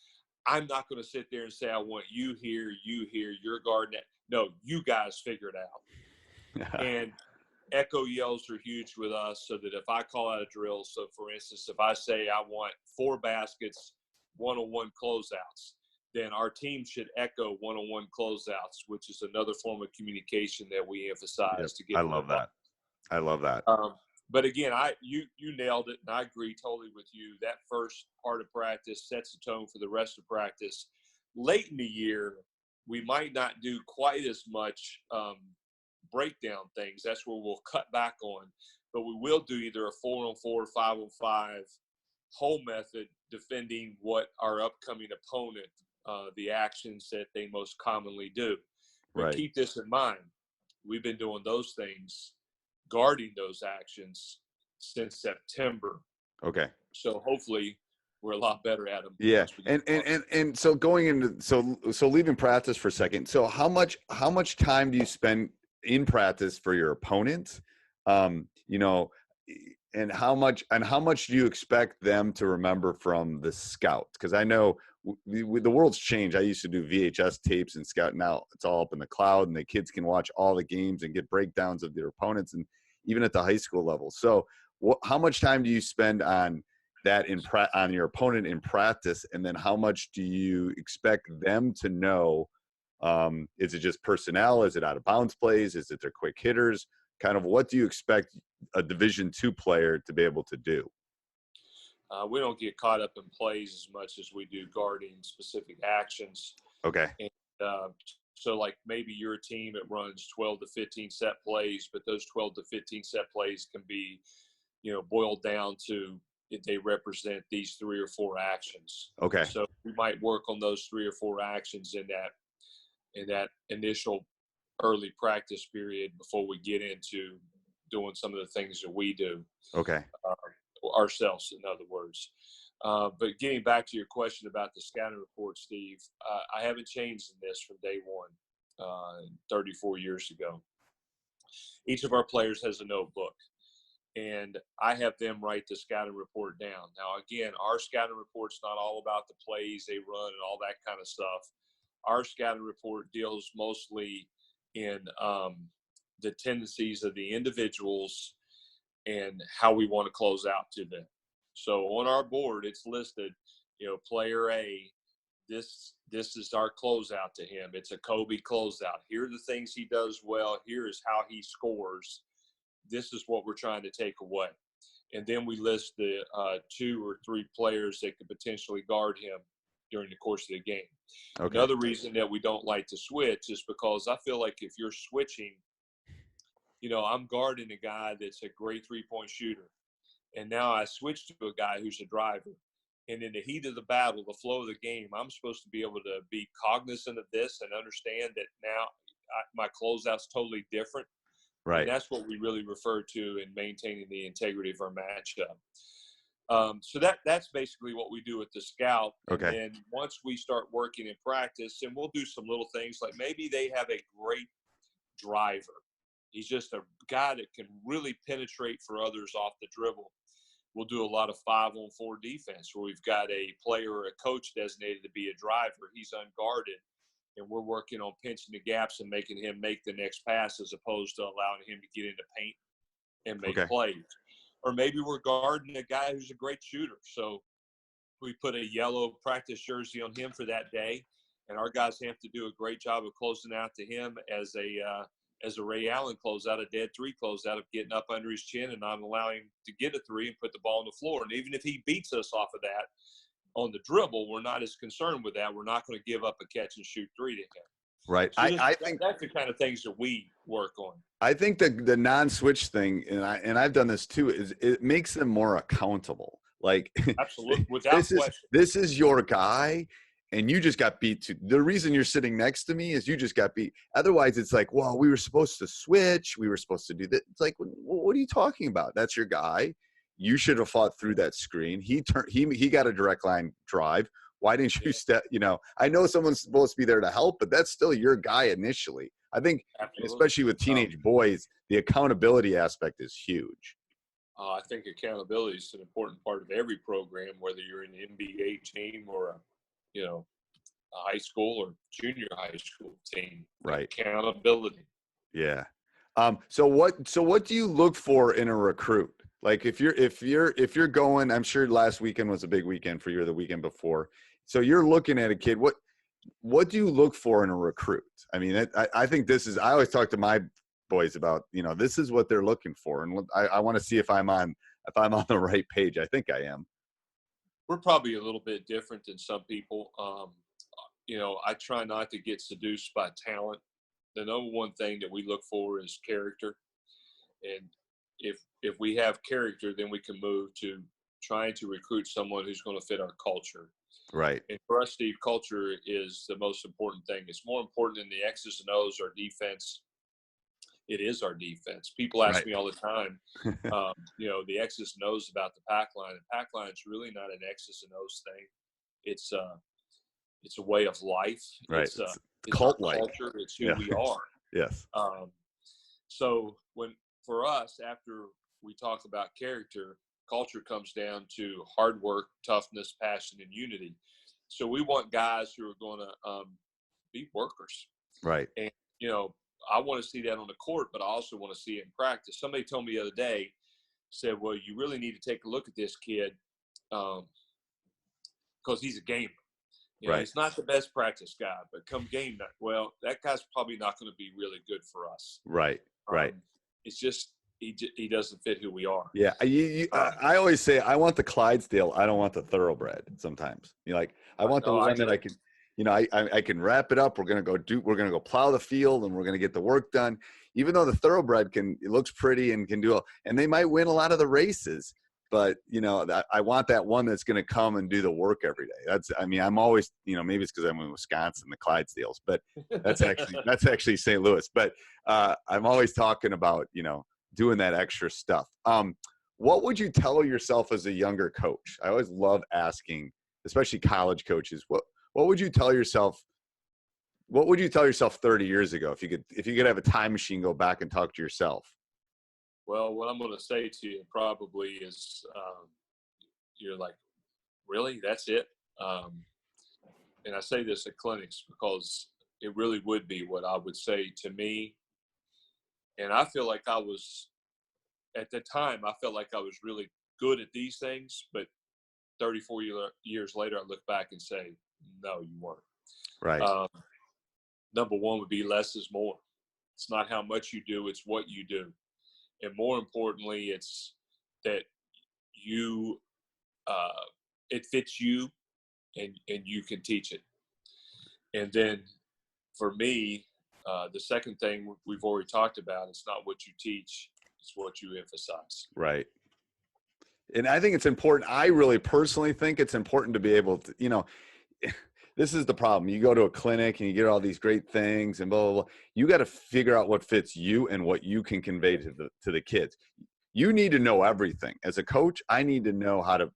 I'm not going to sit there and say, I want you here, you're guarding it. No, you guys figure it out. And echo yells are huge with us, so that if I call out a drill, so for instance, if I say I want 4 baskets, 1-on-1 closeouts, then our team should echo 1-on-1 closeouts, which is another form of communication that we emphasize to get. I love that. I love that. But again, you nailed it, and I agree totally with you. That first part of practice sets the tone for the rest of practice. Late in the year, we might not do quite as much breakdown things. That's where we'll cut back on. But we will do either a 4-on-4, 5-on-5 whole method, defending what our upcoming opponent, the actions that they most commonly do. But keep this in mind. We've been doing those things, guarding those actions, since September. Okay. So hopefully we're a lot better at them. Yeah. And so going into, so leaving practice for a second. So how much time do you spend in practice for your opponent? And how much do you expect them to remember from the scout? Because I know the world's changed. I used to do VHS tapes and scout. Now it's all up in the cloud, and the kids can watch all the games and get breakdowns of their opponents, and even at the high school level. So how much time do you spend on that on your opponent in practice? And then how much do you expect them to know? Is it just personnel? Is it out of bounds plays? Is it their quick hitters? Kind of what do you expect a Division II player to be able to do? We don't get caught up in plays as much as we do guarding specific actions. Okay. And so like maybe you're a team that runs 12 to 15 set plays, but those 12 to 15 set plays can be, boiled down to if they represent these 3 or 4 actions. Okay. So we might work on those 3 or 4 actions in that initial early practice period before we get into doing some of the things that we do. Okay. Ourselves, in other words. But getting back to your question about the scouting report, Steve, I haven't changed in this from day one, 34 years ago. Each of our players has a notebook, and I have them write the scouting report down. Now, again, our scouting report's not all about the plays they run and all that kind of stuff. Our scouting report deals mostly in the tendencies of the individuals and how we want to close out to them. So on our board, it's listed, player A, this is our closeout to him. It's a Kobe closeout. Here are the things he does well. Here is how he scores. This is what we're trying to take away. And then we list the 2 or 3 players that could potentially guard him during the course of the game. Okay. Another reason that we don't like to switch is because I feel like if you're switching, I'm guarding a guy that's a great 3-point shooter, and now I switch to a guy who's a driver. And in the heat of the battle, the flow of the game, I'm supposed to be able to be cognizant of this and understand that now my closeout's totally different. Right. And that's what we really refer to in maintaining the integrity of our matchup. So that's basically what we do with the scout. And Okay. then once we start working in practice, and we'll do some little things like maybe they have a great driver. He's just a guy that can really penetrate for others off the dribble. We'll do a lot of 5-on-4 defense where we've got a player or a coach designated to be a driver. He's unguarded, and we're working on pinching the gaps and making him make the next pass as opposed to allowing him to get into paint and make plays. Or maybe we're guarding a guy who's a great shooter. So we put a yellow practice jersey on him for that day, and our guys have to do a great job of closing out to him as a Ray Allen closeout, a dead three closeout, of getting up under his chin and not allowing him to get a three and put the ball on the floor. And even if he beats us off of that on the dribble, we're not as concerned with that. We're not going to give up a catch and shoot three to him. Right. So I think that's the kind of things that we work on. I think the non-switch thing, and I've done this too, is it makes them more accountable. Like, absolutely, without question. This is your guy, and you just got beat. The reason you're sitting next to me is you just got beat. Otherwise, it's like, well, we were supposed to switch. We were supposed to do that. It's like, what are you talking about? That's your guy. You should have fought through that screen. He got a direct line drive. Why didn't you step? You know, I know someone's supposed to be there to help, but that's still your guy initially. I think, especially with teenage boys, the accountability aspect is huge. I think accountability is an important part of every program, whether you're in an NBA team or a high school or junior high school team. Right. Accountability. Yeah. So what do you look for in a recruit? Like if you're going, I'm sure last weekend was a big weekend for you, or the weekend before. So you're looking at a kid. What do you look for in a recruit? I mean, I think this is. I always talk to my boys about, this is what they're looking for, and I want to see if I'm on the right page. I think I am. We're probably a little bit different than some people. I try not to get seduced by talent. The number one thing that we look for is character, and if we have character, then we can move to trying to recruit someone who's going to fit our culture. Right. And for us, Steve, culture is the most important thing. It's more important than the X's and O's, our defense. It is our defense. People ask me all the time, the X's and O's about the pack line. And pack line is really not an X's and O's thing. It's a way of life. Right. It's cult-like culture. It's who we are. Yes. So for us, after we talk about character, culture comes down to hard work, toughness, passion, and unity. So we want guys who are going to be workers. Right. And, I want to see that on the court, but I also want to see it in practice. Somebody told me the other day, said, well, you really need to take a look at this kid because he's a gamer. He's not the best practice guy, but come game night, well, that guy's probably not going to be really good for us. Right. Right. It's just he doesn't fit who we are. Yeah. I always say I want the Clydesdale. I don't want the thoroughbred sometimes. I want the one that I can – I can wrap it up. We're going to go plow the field, and we're going to get the work done. Even though the thoroughbred it looks pretty and can do and they might win a lot of the races, but I want that one that's going to come and do the work every day. I'm always, maybe it's because I'm in Wisconsin, the Clydesdales, but that's actually St. Louis. But I'm always talking about, doing that extra stuff. What would you tell yourself as a younger coach? I always love asking, especially college coaches, what would you tell yourself? What would you tell yourself 30 years ago if you could have a time machine, go back and talk to yourself? Well, what I'm going to say to you probably is, you're like, really? That's it? And I say this at clinics because it really would be what I would say to me. And I feel like at the time, I felt like I was really good at these things, but 34 years later, I look back and say, no, you weren't. Right. Number one would be less is more. It's not how much you do, it's what you do. And more importantly, it's that it fits you and you can teach it. And then for me, the second thing we've already talked about, it's not what you teach, it's what you emphasize. Right. And I think it's important. I really personally think it's important to be able to, this is the problem. You go to a clinic and you get all these great things and blah, blah, blah. You got to figure out what fits you and what you can convey to the kids. You need to know everything. As a coach, I need to know how to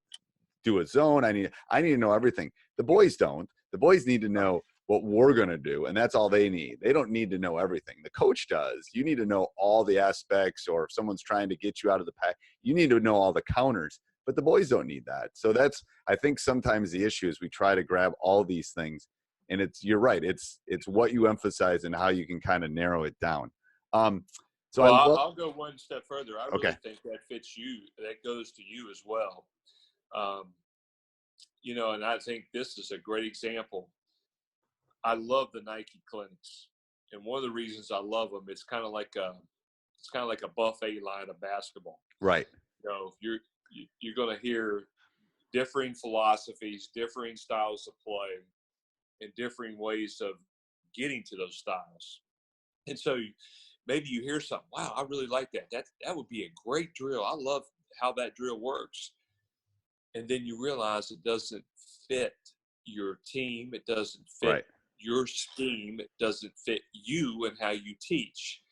do a zone. I need to know everything. The boys don't. The boys need to know what we're going to do, and that's all they need. They don't need to know everything. The coach does. You need to know all the aspects, or if someone's trying to get you out of the pack, you need to know all the counters. But the boys don't need that. So that's, I think sometimes the issue is we try to grab all these things, and you're right. It's what you emphasize and how you can kind of narrow it down. So well, I'll go one step further. I really Okay. think that fits you. That goes to you as well. You know, and I think this is a great example. I love the Nike clinics, and one of the reasons I love them, it's kind of like a buffet line of basketball. Right. You know, you're going to hear differing philosophies, differing styles of play, and differing ways of getting to those styles. And so maybe you hear something, wow, I really like that. That would be a great drill. I love how that drill works. And then you realize it doesn't fit your team. It doesn't fit your scheme. It doesn't fit you and how you teach.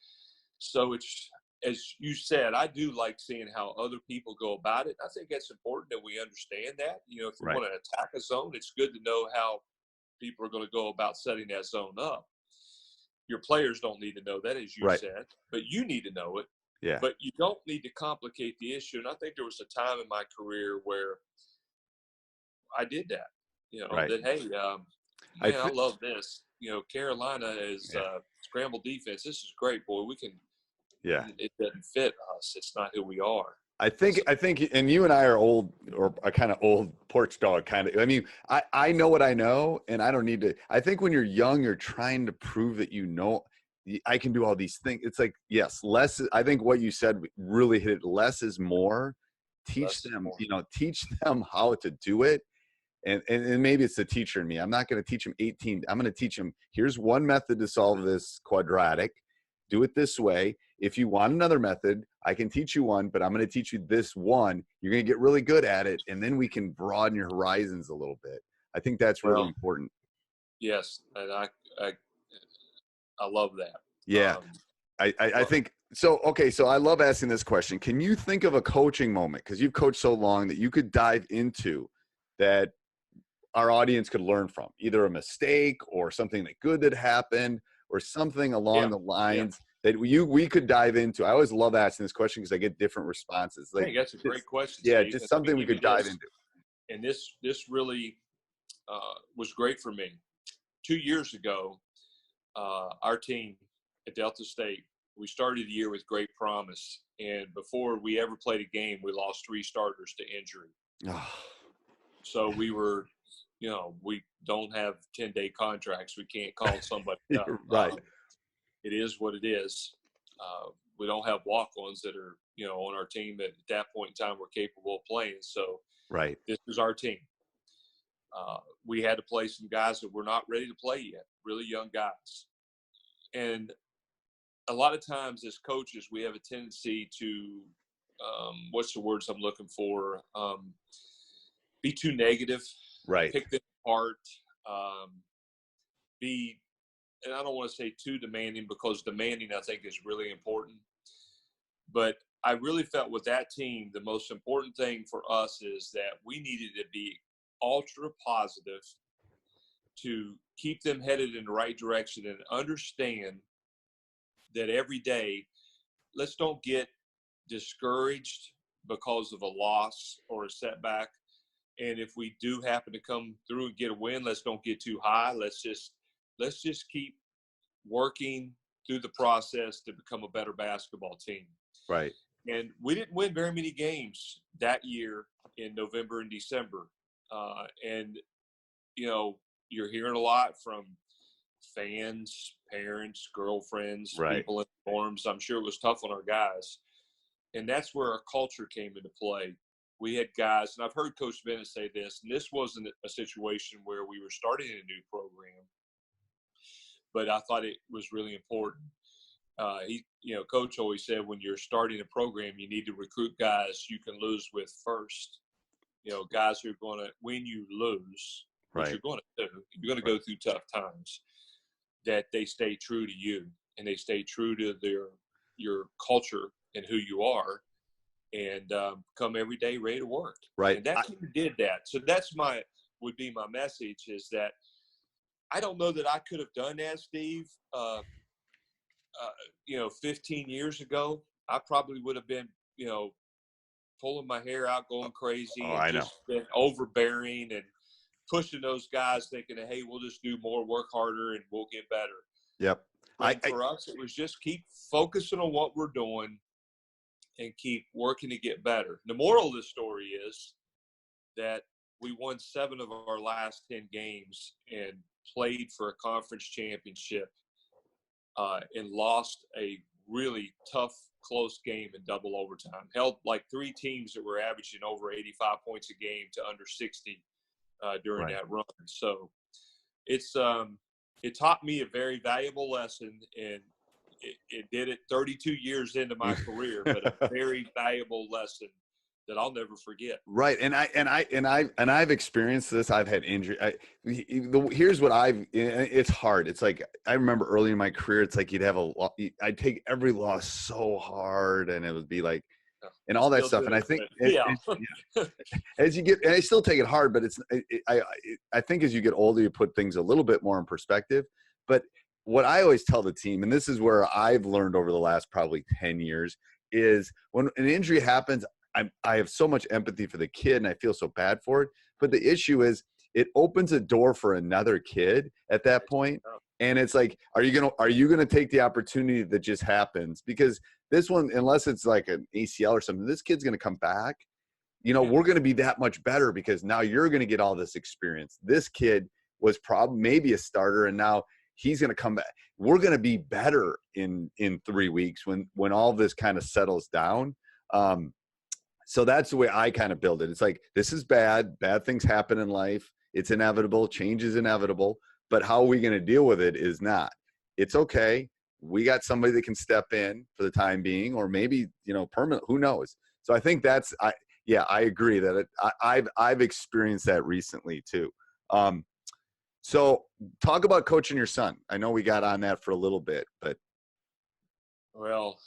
So it's, as you said, I do like seeing how other people go about it. I think it's important that we understand that. You know, if you want to attack a zone, it's good to know how people are going to go about setting that zone up. Your players don't need to know that, as you said, but you need to know it. Yeah. But you don't need to complicate the issue. And I think there was a time in my career where I did that. You know, that, hey, man, I love this. You know, Carolina is scramble defense. This is great, boy. We can. Yeah. It doesn't fit us. It's not who we are. I think, and you and I are old, or a kind of old porch dog kind of. I mean, I know what I know, and I don't need to. I think when you're young, you're trying to prove that you know. I can do all these things. It's like, yes, less. I think what you said really hit it. Less is more. Teach them, teach them how to do it. And maybe it's the teacher in me. I'm not going to teach them 18. I'm going to teach them, here's one method to solve this quadratic. Do it this way. If you want another method, I can teach you one, but I'm going to teach you this one. You're going to get really good at it, and then we can broaden your horizons a little bit. I think that's really important. Yes, and I love that. Yeah. I think so. Okay. So I love asking this question. Can you think of a coaching moment, because you've coached so long, that you could dive into that our audience could learn from, either a mistake or something good that happened or something along the lines that we could dive into? I always love asking this question because I get different responses. Like, hey, that's a great question. Yeah. Steve. Just something we could dive into. And this really was great for me. 2 years ago, our team at Delta State, we started the year with great promise. And before we ever played a game, we lost 3 starters to injury. So we were, we don't have 10-day contracts. We can't call somebody up. Right. It is what it is. We don't have walk-ons that are, on our team that at that point in time were capable of playing. So this is our team. We had to play some guys that were not ready to play yet, really young guys. And a lot of times as coaches, we have a tendency to, what's the words I'm looking for? Be too negative, pick them apart, and I don't want to say too demanding, because demanding I think is really important. But I really felt with that team, the most important thing for us is that we needed to be ultra positive to keep them headed in the right direction and understand that every day, let's don't get discouraged because of a loss or a setback. And if we do happen to come through and get a win, let's don't get too high. Let's just keep working through the process to become a better basketball team. Right. And we didn't win very many games that year in November and December. And, you're hearing a lot from fans, parents, girlfriends, people in dorms. I'm sure it was tough on our guys. And that's where our culture came into play. We had guys, and I've heard Coach Bennett say this, and this wasn't a situation where we were starting a new program, but I thought it was really important. Coach always said, when you're starting a program, you need to recruit guys you can lose with first. Guys who are going to, when you lose, which you're going to do, you're going to go through tough times, that they stay true to you and they stay true to your culture and who you are. and come every day ready to work. Right. And that's who did that. So would be my message, is that I don't know that I could have done that, Steve. 15 years ago, I probably would have been, pulling my hair out, going crazy, Oh, and I know. just been overbearing and pushing those guys, thinking that, hey, we'll just do more, work harder, and we'll get better. Yep. But for us, it was just keep focusing on what we're doing and keep working to get better. The moral of the story is that we won 7 of our last 10 games and played for a conference championship and lost a really tough, close game in double overtime. Held like 3 teams that were averaging over 85 points a game to under 60 during that run. So it taught me a very valuable lesson, and it did it 32 years into my career, but a very valuable lesson that I'll never forget. Right. And I've experienced this. I've had injury. Here's what it's hard. It's like, I remember early in my career, it's like I'd take every loss so hard, and it would be like, and all that stuff. And I think as you get, and I still take it hard, but I think as you get older, you put things a little bit more in perspective. But what I always tell the team, and this is where I've learned over the last probably 10 years, is when an injury happens, I have so much empathy for the kid, and I feel so bad for it. But the issue is, it opens a door for another kid at that point. And it's like, are you gonna take the opportunity that just happens? Because this one, unless it's like an ACL or something, this kid's gonna come back. We're gonna be that much better because now you're gonna get all this experience. This kid was maybe a starter, and now he's gonna come back. We're gonna be better in 3 weeks when all this kind of settles down. So that's the way I kind of build it. It's like, this is bad things happen in life. It's inevitable. Change is inevitable. But how are we going to deal with it is not. It's okay. We got somebody that can step in for the time being, or maybe, permanent, who knows? So I think I agree that I've experienced that recently too. So talk about coaching your son. I know we got on that for a little bit, but. Well,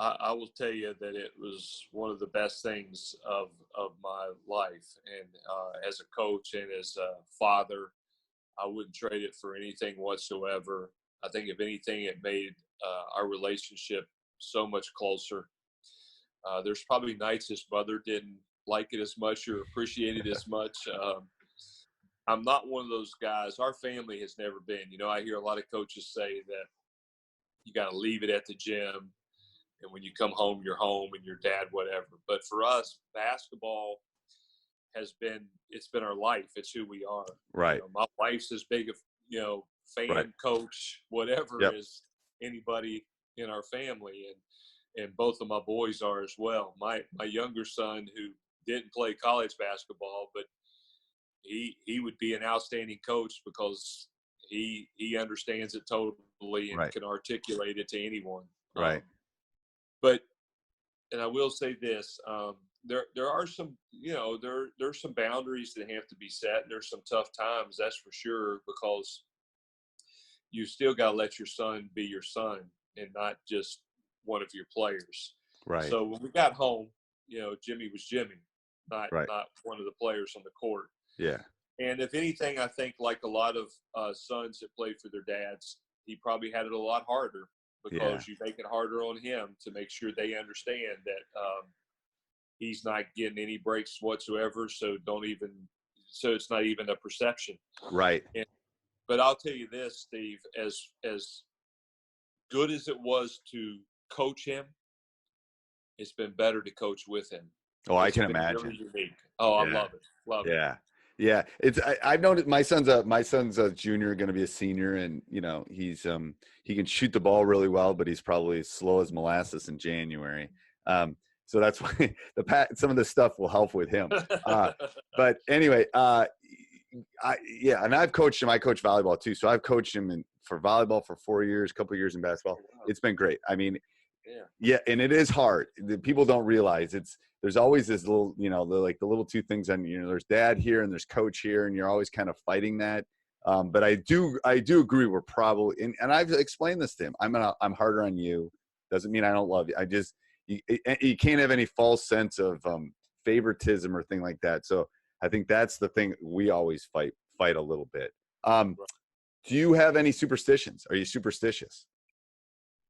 I will tell you that it was one of the best things of my life. And as a coach and as a father, I wouldn't trade it for anything whatsoever. I think if anything, it made our relationship so much closer. There's probably nights his mother didn't like it as much or appreciate it as much. I'm not one of those guys. Our family has never been. I hear a lot of coaches say that you got to leave it at the gym. And when you come home, you're home, and your dad, whatever. But for us, basketball it's been our life. It's who we are. Right. My wife's as big a, fan, coach, whatever, as anybody in our family. And both of my boys are as well. My younger son, who didn't play college basketball, but he would be an outstanding coach because he understands it totally and can articulate it to anyone. Right. And I will say this, there are some, there's some boundaries that have to be set. There's some tough times, that's for sure, because you still got to let your son be your son and not just one of your players. Right. So when we got home, Jimmy was Jimmy, not one of the players on the court. Yeah. And if anything, I think like a lot of sons that play for their dads, he probably had it a lot harder. Because you make it harder on him to make sure they understand that he's not getting any breaks whatsoever. So it's not even a perception. Right. But I'll tell you this, Steve, as good as it was to coach him, it's been better to coach with him. I can imagine. Really unique. I love it. Love it. Yeah. I've noticed my son's a junior, going to be a senior, and he's he can shoot the ball really well, but he's probably slow as molasses in January. So that's why some of this stuff will help with him. But anyway, and I've coached him. I coach volleyball too, so I've coached him for volleyball for 4 years, a couple of years in basketball. It's been great. I mean, and it is hard. People don't realize there's always this little, the little two things, and there's dad here and there's coach here, and you're always kind of fighting that. But I do agree. We're probably, and I've explained this to him. I'm harder on you. Doesn't mean I don't love you. you can't have any false sense of favoritism or thing like that. So I think that's the thing we always fight a little bit. Do you have any superstitions? Are you superstitious?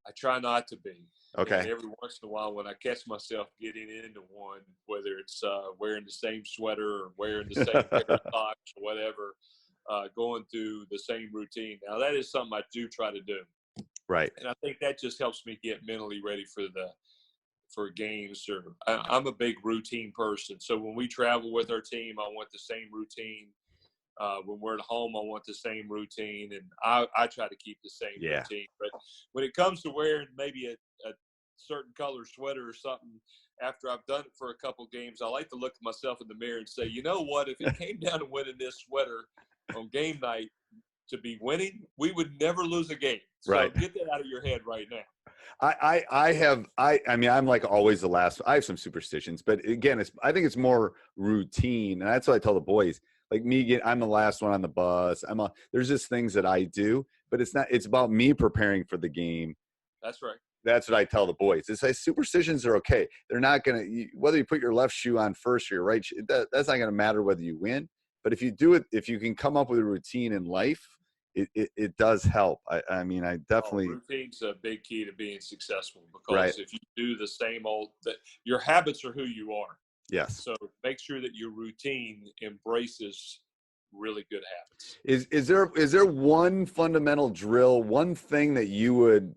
I try not to be. Okay. And every once in a while, when I catch myself getting into one, whether it's wearing the same sweater or wearing the same pair of socks or whatever, going through the same routine. Now, that is something I do try to do. Right. And I think that just helps me get mentally ready for games. Or I'm a big routine person. So when we travel with our team, I want the same routine. When we're at home, I want the same routine, and I try to keep the same routine. But when it comes to wearing maybe a certain color sweater or something, after I've done it for a couple games, I like to look at myself in the mirror and say, you know what? If it came down to winning this sweater on game night to be winning, we would never lose a game. So get that out of your head right now. I mean, I'm like always the last. I have some superstitions, but again, I think it's more routine, and that's what I tell the boys. Like me, I'm the last one on the bus. There's just things that I do, but it's about me preparing for the game. That's right. That's what I tell the boys. It's like superstitions are okay. They're not whether you put your left shoe on first or your right shoe, that's not going to matter whether you win. But if you do it, if you can come up with a routine in life, it does help. I mean, I definitely. Routine's a big key to being successful, because if you do the same old, your habits are who you are. Yes. So make sure that your routine embraces really good habits. Is there one fundamental drill, one thing that you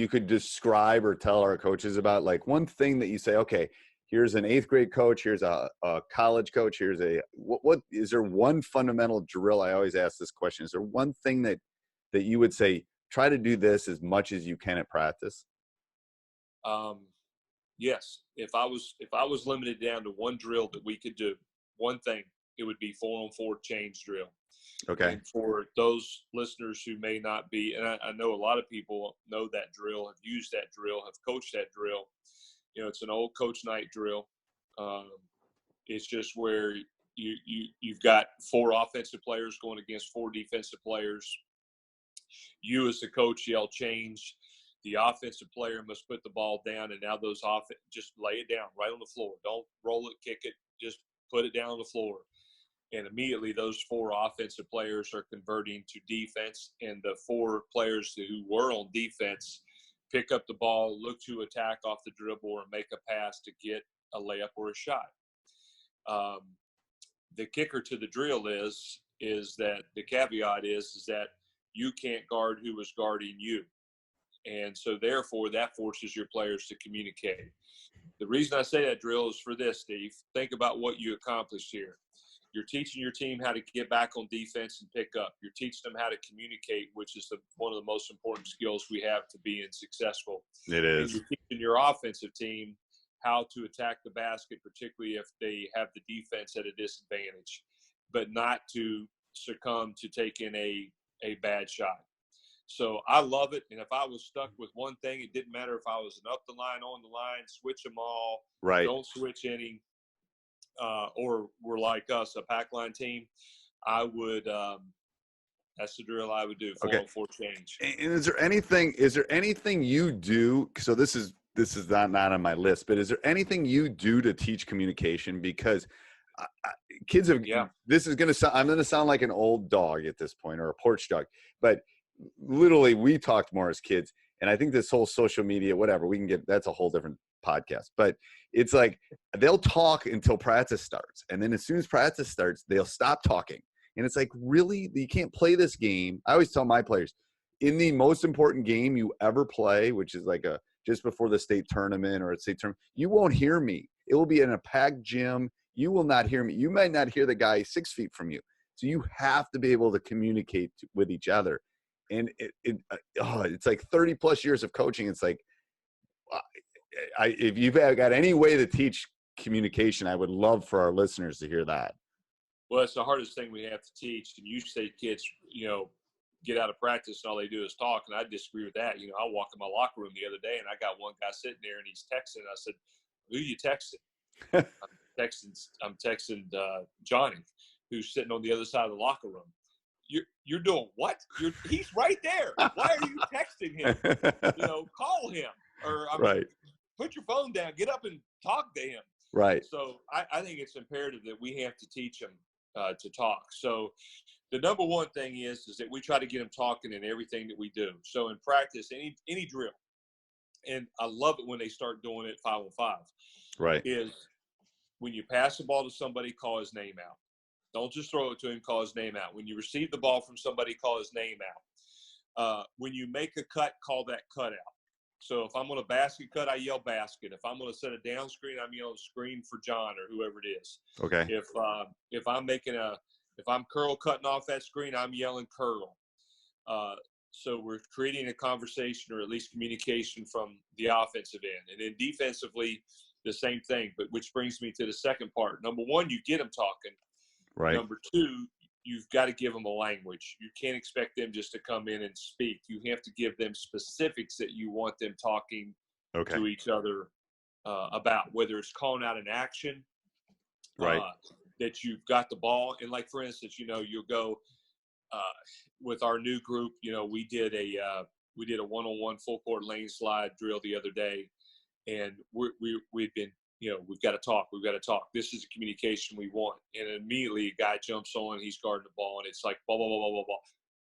could describe or tell our coaches about, like one thing that you say, okay, here's an 8th grade coach, here's a college coach, here's what is there one fundamental drill? I always ask this question. Is there one thing that you would say, try to do this as much as you can at practice? Yes. If I was limited down to one drill that we could do, one thing, it would be 4-on-4 change drill. Okay. And for those listeners who may not be, and I know a lot of people know that drill, have used that drill, have coached that drill. It's an old coach night drill. It's just where you've got 4 offensive players going against 4 defensive players. You as the coach yell change. The offensive player must put the ball down, and now just lay it down right on the floor. Don't roll it, kick it, just put it down on the floor. And immediately those 4 offensive players are converting to defense, and the 4 players who were on defense pick up the ball, look to attack off the dribble, or make a pass to get a layup or a shot. The kicker to the drill is that the caveat is that you can't guard who is guarding you. And so therefore that forces your players to communicate. The reason I say that drill is for this, Steve. Think about what you accomplished here. You're teaching your team how to get back on defense and pick up. You're teaching them how to communicate, which is one of the most important skills we have to being successful. It is. And you're teaching your offensive team how to attack the basket, particularly if they have the defense at a disadvantage, but not to succumb to taking a bad shot. So I love it. And if I was stuck with one thing, it didn't matter if I was an up the line, on the line, switch them all, don't switch any, or we're like us, a pack line team, I would, that's the drill I would do, 4-on-4 change. And is there anything you do? So this is not on my list, but is there anything you do to teach communication? Because kids have, this is going to sound, I'm going to sound like an old dog at this point, or a porch dog, but literally we talked more as kids. And I think this whole social media, whatever, that's a whole different podcast, but it's like, they'll talk until practice starts. And then as soon as practice starts, they'll stop talking. And it's like, really, you can't play this game. I always tell my players, in the most important game you ever play, which is like just before the state tournament or a state tournament, you won't hear me. It will be in a packed gym. You will not hear me. You might not hear the guy 6 feet from you. So you have to be able to communicate with each other. And it's like 30 plus years of coaching. It's like, if you've got any way to teach communication, I would love for our listeners to hear that. Well, it's the hardest thing we have to teach. And you say kids, get out of practice and all they do is talk. And I disagree with that. I walked in my locker room the other day and I got one guy sitting there and he's texting. I said, who are you texting? I'm texting Johnny, who's sitting on the other side of the locker room. You're doing what? He's right there. Why are you texting him? Call him. Or put put your phone down, get up and talk to him. Right. So I think it's imperative that we have to teach them to talk. So the number one thing is that we try to get them talking in everything that we do. So in practice, any drill, and I love it when they start doing it 5-on-5. Right. Is when you pass the ball to somebody, call his name out. Don't just throw it to him, call his name out. When you receive the ball from somebody, call his name out. When you make a cut, call that cut out. So if I'm on a basket cut, I yell basket. If I'm going to set a down screen, I'm yelling screen for John or whoever it is. Okay. If I'm curl cutting off that screen, I'm yelling curl. So we're creating a conversation or at least communication from the offensive end. And then defensively, the same thing. But which brings me to the second part. Number one, you get them talking. Right. Number two, you've got to give them a language. You can't expect them just to come in and speak. You have to give them specifics that you want them talking to each other about, whether it's calling out an action, right, that you've got the ball. And like, for instance, you'll go with our new group, we did a one-on-one full court lane slide drill the other day. And we've been, we've got to talk. We've got to talk. This is the communication we want. And immediately a guy jumps on, he's guarding the ball, and it's like, blah, blah, blah, blah, blah, blah.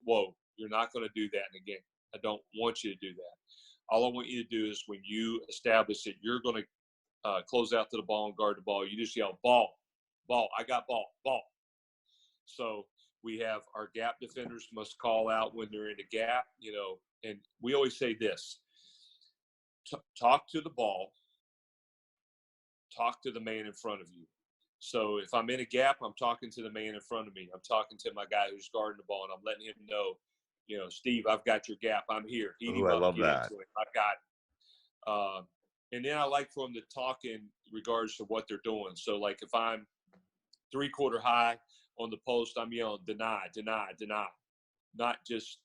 Whoa, you're not going to do that in a game. I don't want you to do that. All I want you to do is when you establish that you're going to close out to the ball and guard the ball, you just yell, ball, ball, I got ball, ball. So we have our gap defenders must call out when they're in the gap, and we always say this. Talk to the ball, talk to the man in front of you. So if I'm in a gap, I'm talking to the man in front of me. I'm talking to my guy who's guarding the ball, and I'm letting him know, Steve, I've got your gap. I'm here. Ooh, I love that. I got it. And then I like for them to talk in regards to what they're doing. So, like, if I'm 3-quarter high on the post, I'm yelling, deny, deny, deny. Not just,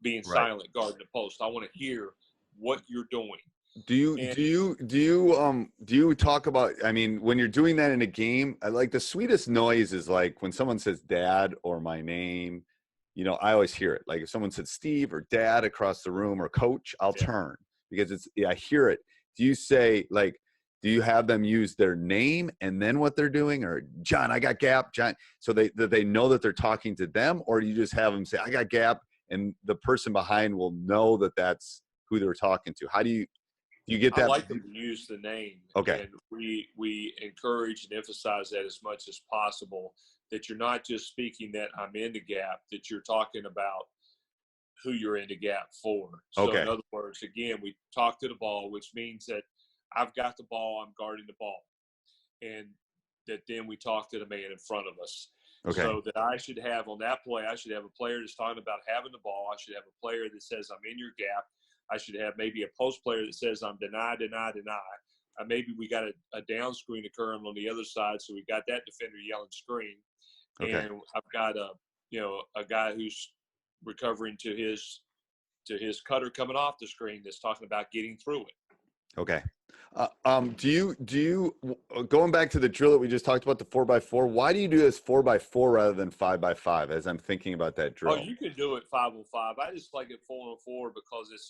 being silent guarding the post. I want to hear what you're doing. Do you talk about, I mean, when you're doing that in a game, I like the sweetest noise is like when someone says dad or my name, I always hear it. Like if someone said Steve or dad across the room or coach, I'll turn because I hear it. Do you say do you have them use their name and then what they're doing, or John, I got gap, John, so they know that they're talking to them, or do you just have them say, I got gap, and the person behind will know that that's who they're talking to? How do you get that? I like them to use the name. Okay. And we encourage and emphasize that as much as possible, that you're not just speaking that I'm in the gap, that you're talking about who you're in the gap for. So in other words, again, we talk to the ball, which means that I've got the ball, I'm guarding the ball. And that then we talk to the man in front of us. Okay. So that I should have on that play, I should have a player that's talking about having the ball. I should have a player that says I'm in your gap. I should have maybe a post player that says I'm deny, deny, deny. Maybe we got a down screen occurring on the other side, so we got that defender yelling screen. Okay. And I've got a guy who's recovering to his cutter coming off the screen that's talking about getting through it. Okay. Do you going back to the drill that we just talked about, the 4x4, why do you do this 4x4 rather than 5x5 as I'm thinking about that drill? Oh, you can do it 5-on-5. I just like it 4-on-4 because it's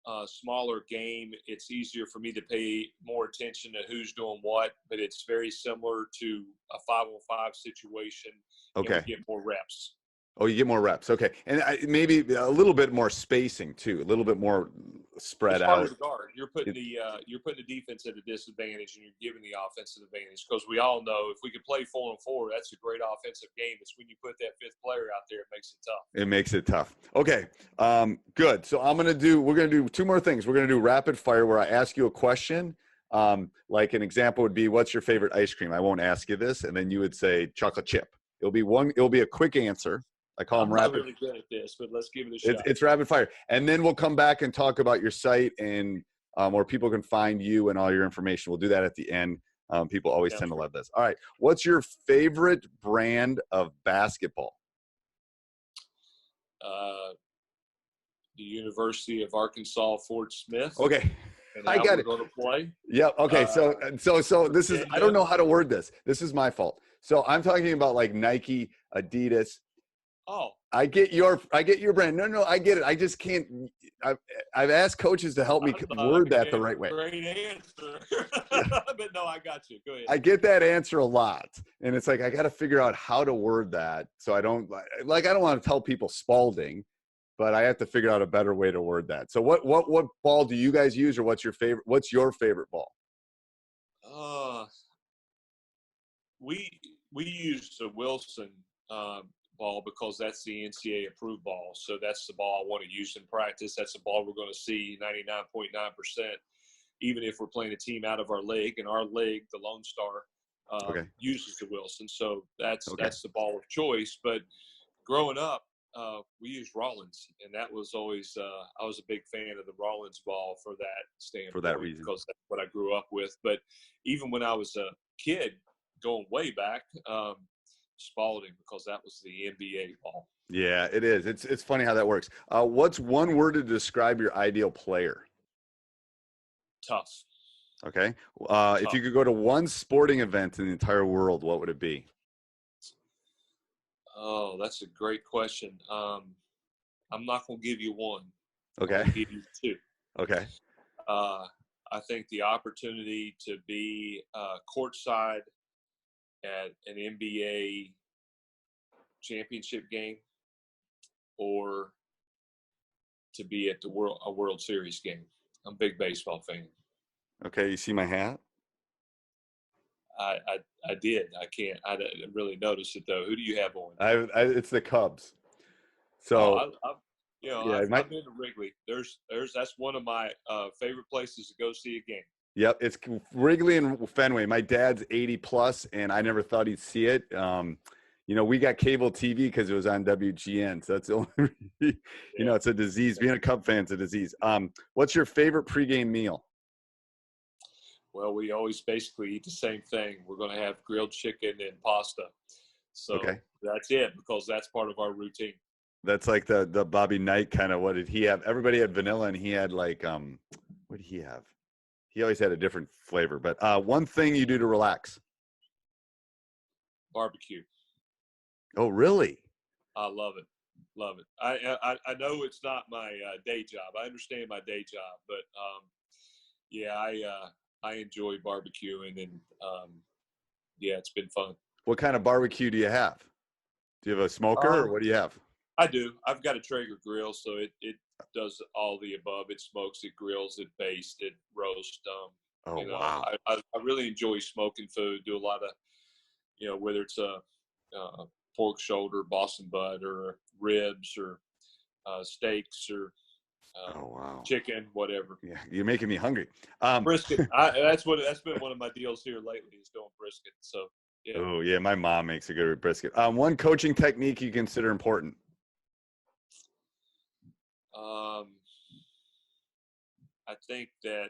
a smaller game. It's easier for me to pay more attention to who's doing what, but it's very similar to a 5-on-5 situation. Okay. And we get more reps. Oh, you get more reps. Okay. And maybe a little bit more spacing too, a little bit more spread out. It's harder to guard. You're putting the defense at a disadvantage and you're giving the offense an advantage, because we all know if we could play 4-on-4, that's a great offensive game. It's when you put that fifth player out there, it makes it tough. It makes it tough. Okay. Good. So we're going to do two more things. We're going to do rapid fire where I ask you a question. Like an example would be, what's your favorite ice cream? I won't ask you this. And then you would say chocolate chip. It'll be a quick answer. I call them rapid. I'm not really good at this, but let's give it a shot. It's rapid fire. And then we'll come back and talk about your site and where people can find you and all your information. We'll do that at the end. People always tend to love this. All right. What's your favorite brand of basketball? The University of Arkansas Fort Smith. Okay. I get it. Going to play. Yep. Okay. So this is, I don't know how to word this. This is my fault. So I'm talking about like Nike, Adidas. Oh, I get your brand. No, I get it. I just can't. I've asked coaches to help me word that the right way. Great answer. But no, I got you. Go ahead. I get that answer a lot, and it's like I got to figure out how to word that so I don't I don't want to tell people Spalding, but I have to figure out a better way to word that. So what ball do you guys use, or what's your favorite ball? We use the Wilson ball because that's the NCAA approved ball. So that's the ball I want to use in practice. That's the ball we're going to see 99.9%, even if we're playing a team out of our league. And our league, the Lone Star, uses the Wilson. So that's the ball of choice. But growing up, we used Rollins, and that was always I was a big fan of the Rollins ball for that standpoint. For that reason. Because that's what I grew up with. But even when I was a kid, going way back, Spalding, because that was the NBA ball. Yeah, it is. It's funny how that works. What's one word to describe your ideal player? Tough. Okay. If you could go to one sporting event in the entire world, what would it be? Oh, that's a great question. I'm not going to give you one. Okay. I'm going to give you two. Okay. I think the opportunity to be courtside at an NBA championship game, or to be at a World Series game. I'm a big baseball fan. Okay, you see my hat? I did. I didn't really notice it though. Who do you have on? It's the Cubs. So I've been to Wrigley. That's one of my favorite places to go see a game. Yep, it's Wrigley and Fenway. My dad's 80 plus, and I never thought he'd see it. We got cable TV because it was on WGN. So that's the only, it's a disease. Being a Cub fan's a disease. What's your favorite pregame meal? Well, we always basically eat the same thing. We're going to have grilled chicken and pasta. So that's it, because that's part of our routine. That's like the Bobby Knight kind of. What did he have? Everybody had vanilla, and he had like what did he have? He always had a different flavor. But one thing you do to relax? Barbecue. Oh, really? I love it. Love it. I know it's not my day job. I understand my day job, but I enjoy barbecuing, and it's been fun. What kind of barbecue do you have? Do you have a smoker, or what do you have? I do. I've got a Traeger grill, so it does all the above. It smokes, it grills, it bastes, it roasts. Wow! I really enjoy smoking food. Do a lot of, whether it's a pork shoulder, Boston butt, or ribs, or steaks, or chicken, whatever. Yeah, you're making me hungry. Brisket. That's been one of my deals here lately, is doing brisket. So yeah. Oh yeah, my mom makes a good brisket. One coaching technique you consider important? I think that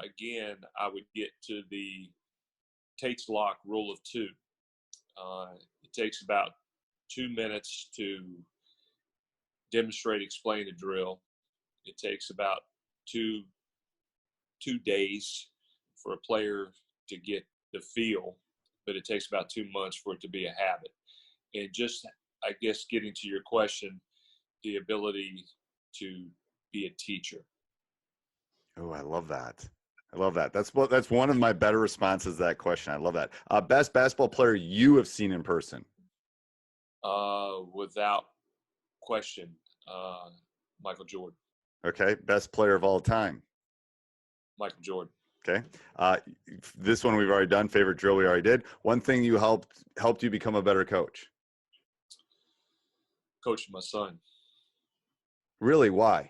again, I would get to the Tate's Lock rule of two. It takes about 2 minutes to demonstrate, explain the drill. It takes about two days for a player to get the feel, but it takes about 2 months for it to be a habit. And just, I guess, getting to your question, the ability to be a teacher. Oh, I love that. That's one of my better responses to that question. I love that. Best basketball player you have seen in person? Without question, Michael Jordan. Okay. Best player of all time? Michael Jordan. Okay. This one we've already done. Favorite drill we already did. One thing you helped you become a better coach? Coaching my son. Really? Why?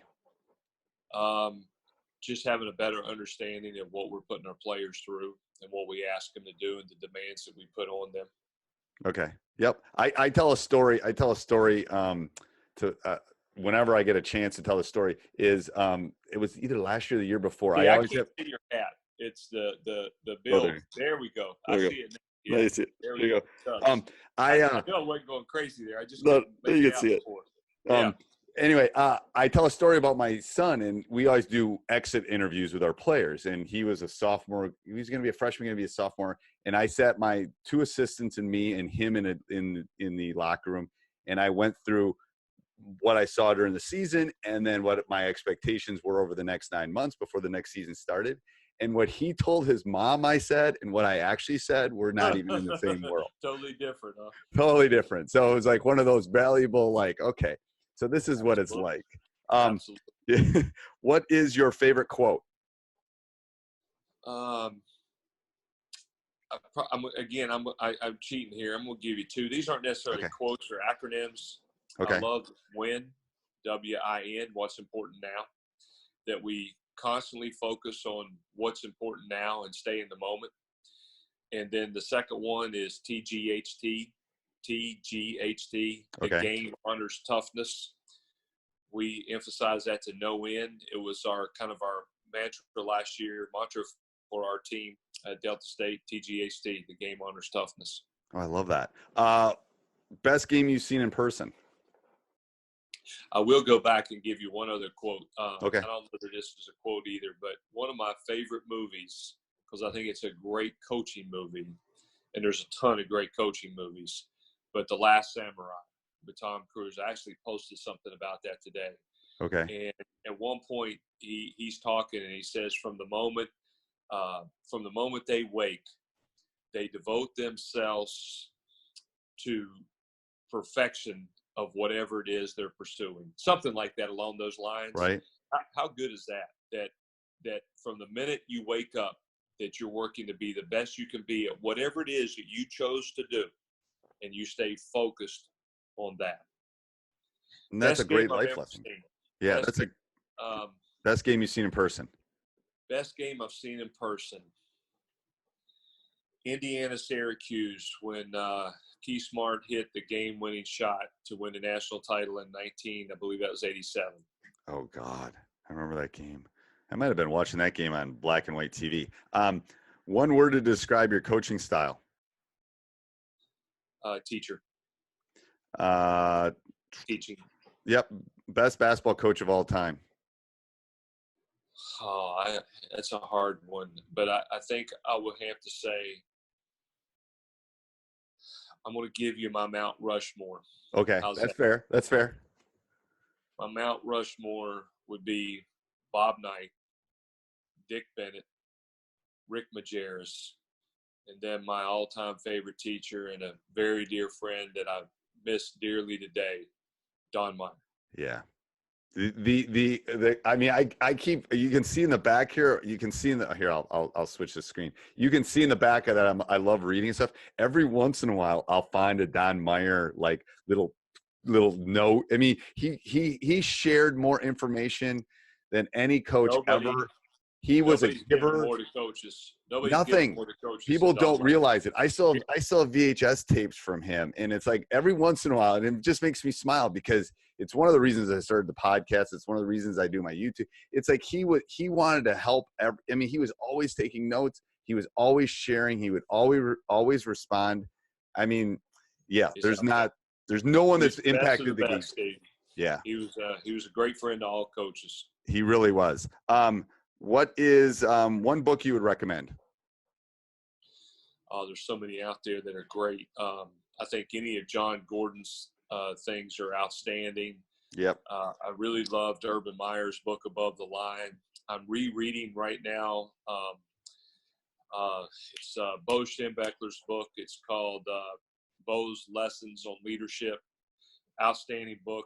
Just having a better understanding of what we're putting our players through and what we ask them to do and the demands that we put on them. Okay. Yep. I tell a story. Whenever I get a chance to tell the story, is it was either last year or the year before. Yeah, I can't see your hat. It's the bill. There we go. I see it. Yeah. You see it. There you go. I know I wasn't going crazy there. I just you can see it. Yeah. Anyway, I tell a story about my son, and we always do exit interviews with our players. And he was a sophomore. He was going to be a freshman, going to be a sophomore. And I sat my two assistants and me and him in the locker room, and I went through what I saw during the season, and then what my expectations were over the next 9 months before the next season started. And what he told his mom I said and what I actually said were not even in the same world. Totally different, huh? Totally different. So it was like one of those valuable, like, okay, so this is what it's like. Absolutely. What is your favorite quote? I'm cheating here. I'm going to give you two. These aren't necessarily Okay. quotes or acronyms. Okay. I love WIN, W-I-N, what's important now, that we constantly focus on what's important now and stay in the moment. And then the second one is TGHT, the Okay. game honors toughness. We emphasize that to no end. It was our mantra last year, for our team at Delta State, TGHT, the game honors toughness. Oh, I love that. Best game you've seen in person? I will go back and give you one other quote. Okay. I don't know whether this is a quote either, but one of my favorite movies, because I think it's a great coaching movie, and there's a ton of great coaching movies, but The Last Samurai with Tom Cruise. I actually posted something about that today. Okay. And at one point, he's talking, and he says, from the moment they wake, they devote themselves to perfection of whatever it is they're pursuing. Something like that along those lines. Right. How good is that? That from the minute you wake up, that you're working to be the best you can be at whatever it is that you chose to do, and you stay focused on that. And that's Best a great game I've life ever lesson. seen. Yeah, Best that's game, best game you've seen in person. Best game I've seen in person. Indiana-Syracuse, when Key Smart hit the game-winning shot to win the national title in 19, I believe that was 87. Oh, God. I remember that game. I might have been watching that game on black and white TV. One word to describe your coaching style. Teacher. Teaching. Yep. Best basketball coach of all time. Oh, that's a hard one. But I think I would have to say I'm going to give you my Mount Rushmore. Okay. That's fair. That's fair. My Mount Rushmore would be Bob Knight, Dick Bennett, Rick Majerus, and then my all-time favorite teacher and a very dear friend that I miss dearly today, Don Meyer. Yeah. I mean, I keep, you can see in the back here, you can see here, I'll switch the screen. You can see in the back of that, I love reading stuff. Every once in a while, I'll find a Don Meyer, like little note. I mean, he shared more information than any coach ever. He was a giver. More to coaches. Nothing. More to coaches. People don't realize it. I still have VHS tapes from him, and it's like every once in a while, and it just makes me smile because it's one of the reasons I started the podcast. It's one of the reasons I do my YouTube. It's like he wanted to help. I mean, he was always taking notes. He was always sharing. He would always respond. I mean, yeah, there's no one that's impacted the game. Yeah, he was a great friend to all coaches. He really was. What is one book you would recommend? Oh, there's so many out there that are great. I think any of John Gordon's things are outstanding. Yep. I really loved Urban Meyer's book, Above the Line. I'm rereading right now. It's Bo Schembechler's book. It's called Bo's Lessons on Leadership. Outstanding book.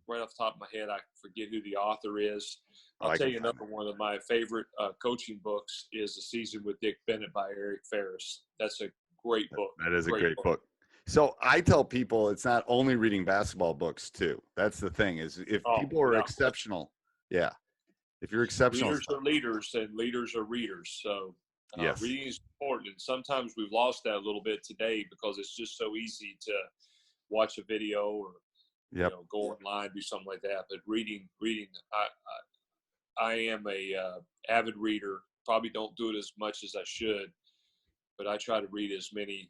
Right off the top of my head, I forget who the author is. I'll tell you another one of my favorite coaching books is The Season with Dick Bennett by Eric Ferris. That's a great book. That is a great book. So I tell people it's not only reading basketball books too. That's the thing is if people are exceptional, if you're exceptional. Leaders are leaders and leaders are readers. So yes. Reading is important. And sometimes we've lost that a little bit today because it's just so easy to watch a video or go online, do something like that. But reading, I am a avid reader. Probably don't do it as much as I should, but I try to read as many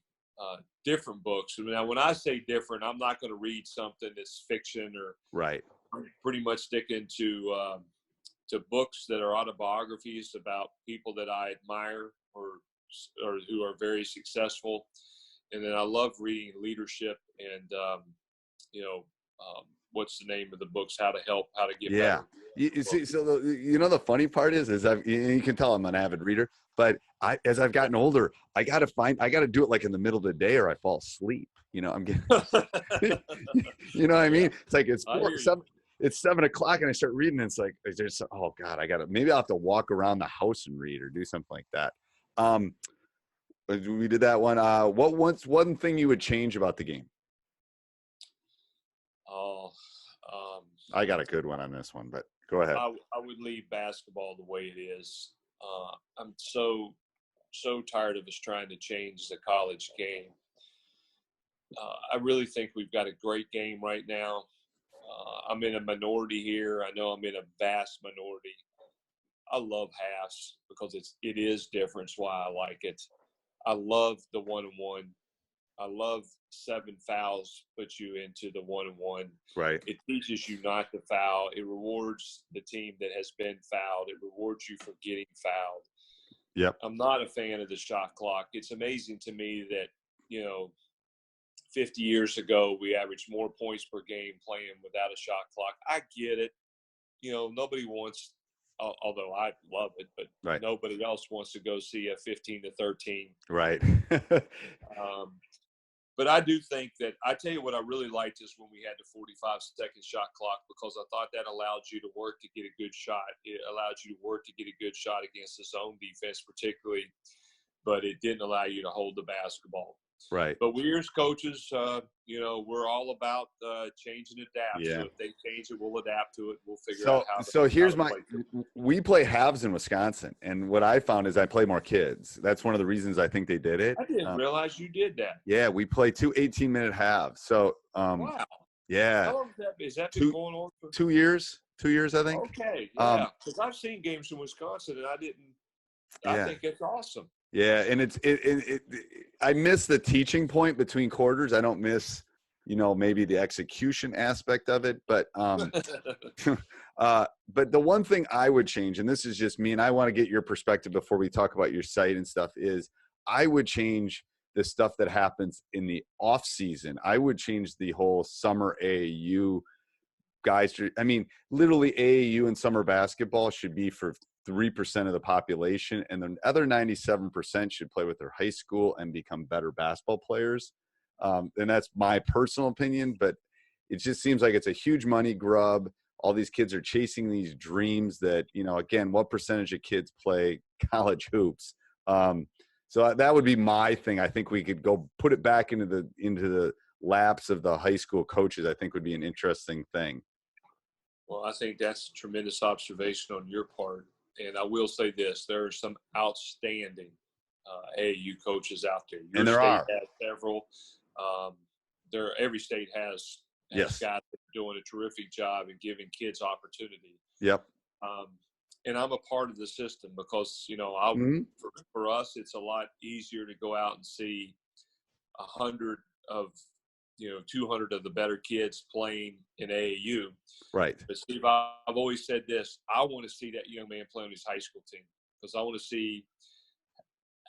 different books. Now, when I say different, I'm not going to read something that's fiction or right. I'm pretty much sticking to books that are autobiographies about people that I admire or who are very successful. And then I love reading leadership and what's the name of the books, how to get Yeah. better. You see, so the funny part is you can tell I'm an avid reader, but as I've gotten older, I got to do it like in the middle of the day or I fall asleep. I'm getting, you know what I mean? It's like it's 7 o'clock and I start reading and it's like, oh God, maybe I'll have to walk around the house and read or do something like that. We did that one. What's one thing you would change about the game? Oh, I got a good one on this one, but go ahead. I would leave basketball the way it is. I'm so tired of us trying to change the college game. I really think we've got a great game right now. I'm in a minority here. I know I'm in a vast minority. I love halves because it is different. It's why I like it. I love the 1-on-1. I love 7 fouls put you into the 1-on-1. Right. It teaches you not to foul. It rewards the team that has been fouled. It rewards you for getting fouled. Yep. I'm not a fan of the shot clock. It's amazing to me that, 50 years ago, we averaged more points per game playing without a shot clock. I get it. Nobody wants, although I love it, but right. Nobody else wants to go see a 15-13. Right. But I do think that – I tell you what I really liked is when we had the 45-second shot clock, because I thought that allowed you to work to get a good shot. It allowed you to work to get a good shot against the zone defense particularly, but it didn't allow you to hold the basketball. Right. But we as coaches, we're all about change and adapt. Yeah. So if they change it, we'll adapt to it. We'll figure out how to So here's how to play. we play halves in Wisconsin. And what I found is I play more kids. That's one of the reasons I think they did it. I didn't realize you did that. Yeah. We play 2 18-minute halves. So, wow. Yeah. How long is that been going on for? 2 years, I think. Okay. Yeah. Because I've seen games in Wisconsin and I think it's awesome. Yeah, and I miss the teaching point between quarters. I don't miss, maybe the execution aspect of it. But but the one thing I would change, and this is just me, and I want to get your perspective before we talk about your site and stuff, is I would change the stuff that happens in the off season. I would change the whole summer AAU guys. I mean, literally AAU and summer basketball should be for 3% of the population, and the other 97% should play with their high school and become better basketball players. And that's my personal opinion, but it just seems like it's a huge money grub. All these kids are chasing these dreams that, again, what percentage of kids play college hoops? So that would be my thing. I think we could go put it back into the laps of the high school coaches. I think would be an interesting thing. Well, I think that's a tremendous observation on your part. And I will say this, there are some outstanding AAU coaches out there. And there are. Has several. Every state has guys that are doing a terrific job in giving kids opportunity. Yep. And I'm a part of the system because, for us, it's a lot easier to go out and see 100 of 200 of the better kids playing in AAU. Right. But Steve, I've always said this. I want to see that young man play on his high school team because I want to see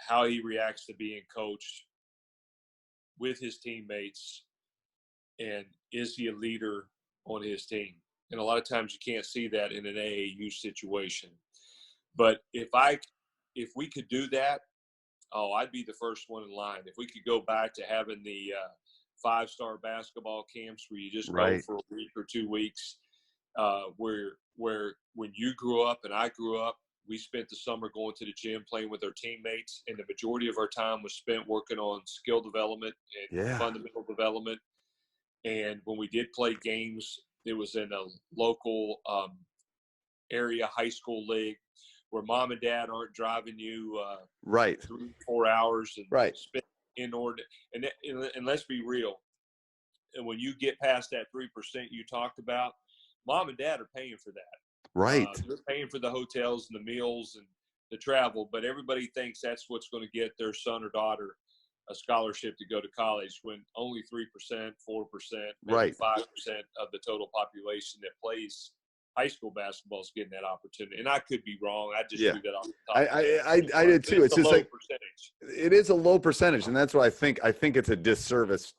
how he reacts to being coached with his teammates, and is he a leader on his team? And a lot of times you can't see that in an AAU situation. But if we could do that, I'd be the first one in line. If we could go back to having the 5-star basketball camps where you just go for a week or 2 weeks, where when you grew up and I grew up, we spent the summer going to the gym, playing with our teammates, and the majority of our time was spent working on skill development and fundamental development. And when we did play games, it was in a local area high school league where mom and dad aren't driving you 3-4 hours and spend inordinate. And let's be real. And when you get past that 3% you talked about, mom and dad are paying for that. Right. They're paying for the hotels and the meals and the travel, but everybody thinks that's what's going to get their son or daughter a scholarship to go to college, when only 3%, 4%, maybe 5% of the total population that plays high school basketball is getting that opportunity. And I could be wrong. I just do that off the top. I did too. It's just a low percentage. It is a low percentage, and that's what I think. I think it's a disservice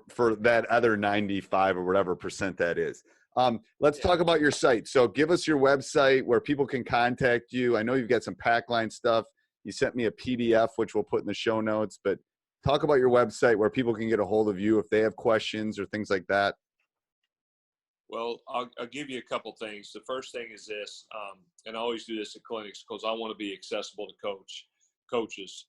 for that other 95 or whatever percent that is. Let's talk about your site. So give us your website where people can contact you. I know you've got some pack line stuff. You sent me a PDF, which we'll put in the show notes, but talk about your website where people can get a hold of you if they have questions or things like that. Well, I'll give you a couple things. The first thing is this, and I always do this at clinics because I want to be accessible to coaches.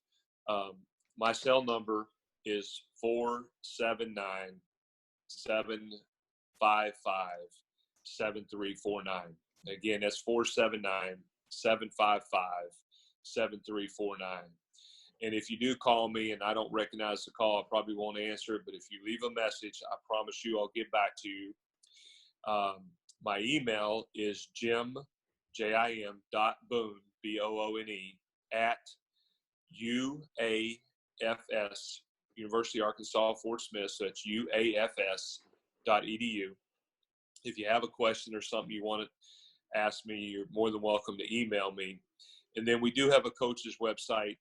My cell number is 479-755-7349. Again, that's 479-755-7349. And if you do call me and I don't recognize the call, I probably won't answer it. But if you leave a message, I promise you I'll get back to you. My email is jim.boone, B-O-O-N-E, at UAFS, University of Arkansas, Fort Smith. So that's uafs.edu. If you have a question or something you want to ask me, you're more than welcome to email me. And then we do have a coach's website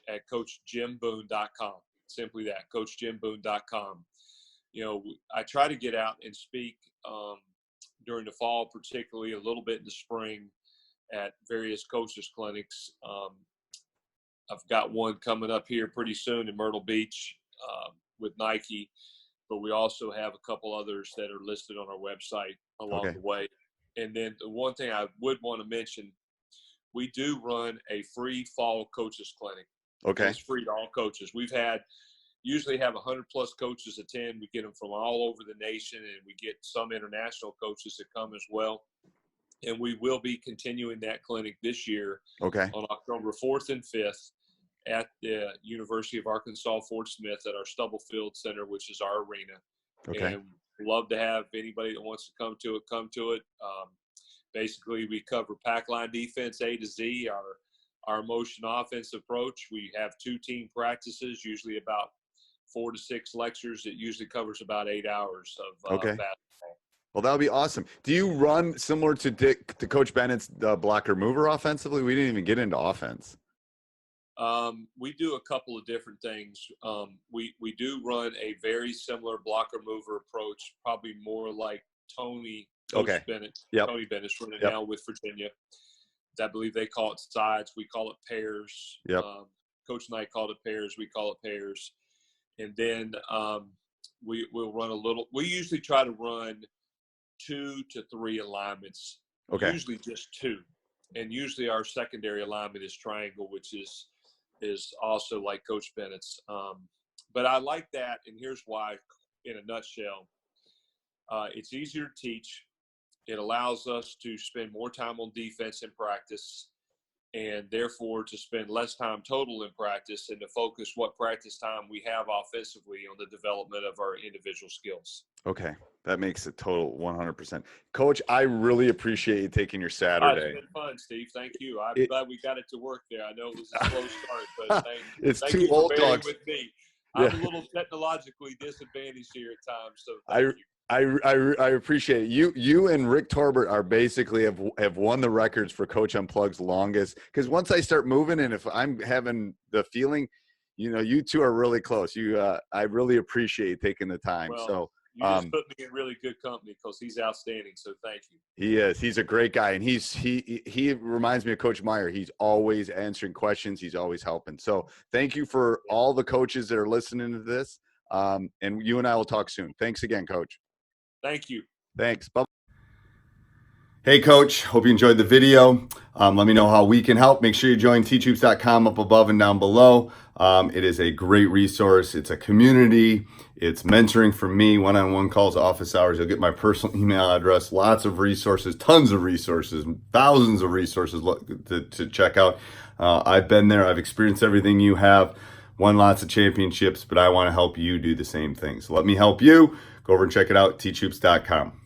at coachjimboone.com. Simply that, coachjimboone.com. You know, I try to get out and speak during the fall, particularly a little bit in the spring at various coaches clinics. I've got one coming up here pretty soon in Myrtle Beach with Nike, but we also have a couple others that are listed on our website along the way. And then the one thing I would want to mention, we do run a free fall coaches clinic. Okay. It's free to all coaches. Usually have 100 plus coaches attend. We get them from all over the nation, and we get some international coaches that come as well. And we will be continuing that clinic this year on October 4th and 5th at the University of Arkansas, Fort Smith at our Stubblefield Center, which is our arena. And we'd love to have anybody that wants to come to it. Basically, we cover pack line defense A to Z, our motion offense approach. We have 2 team practices, usually about 4 to 6 lectures. It usually covers about 8 hours of basketball. Well, that would be awesome. Do you run similar to Coach Bennett's blocker mover offensively? We didn't even get into offense. We do a couple of different things. We do run a very similar blocker mover approach, probably more like Tony Bennett. Tony Bennett's running now with Virginia. I believe they call it sides. We call it pairs. Coach and I call it pairs. We call it pairs. And then we'll run a little. We usually try to run 2 to 3 alignments. Usually just 2. And usually our secondary alignment is triangle, which is also like Coach Bennett's. But I like that, and here's why in a nutshell. It's easier to teach. It allows us to spend more time on defense in practice, and therefore to spend less time total in practice and to focus what practice time we have offensively on the development of our individual skills. Okay. That makes it total 100%. Coach, I really appreciate you taking your Saturday. It's been fun, Steve. Thank you. I'm glad we got it to work there. I know it was a slow start, but thank you for bearing with me. I'm a little technologically disadvantaged here at times, so thank you. I appreciate it. You and Rick Torbert are basically have won the records for Coach Unplugged's longest. Because once I start moving, and if I'm having the feeling, you two are really close. I really appreciate taking the time. Well, you just put me in really good company because he's outstanding. So thank you. He is. He's a great guy, and he reminds me of Coach Meyer. He's always answering questions. He's always helping. So thank you for all the coaches that are listening to this. And you and I will talk soon. Thanks again, Coach. Thank you. Thanks. Bye. Hey, Coach. Hope you enjoyed the video. Let me know how we can help. Make sure you join teachhoops.com up above and down below. It is a great resource. It's a community. It's mentoring for me, one-on-one calls, office hours. You'll get my personal email address, lots of resources, tons of resources, thousands of resources to check out. I've been there. I've experienced everything you have, won lots of championships, but I want to help you do the same thing. So let me help you. Go over and check it out, teachhoops.com.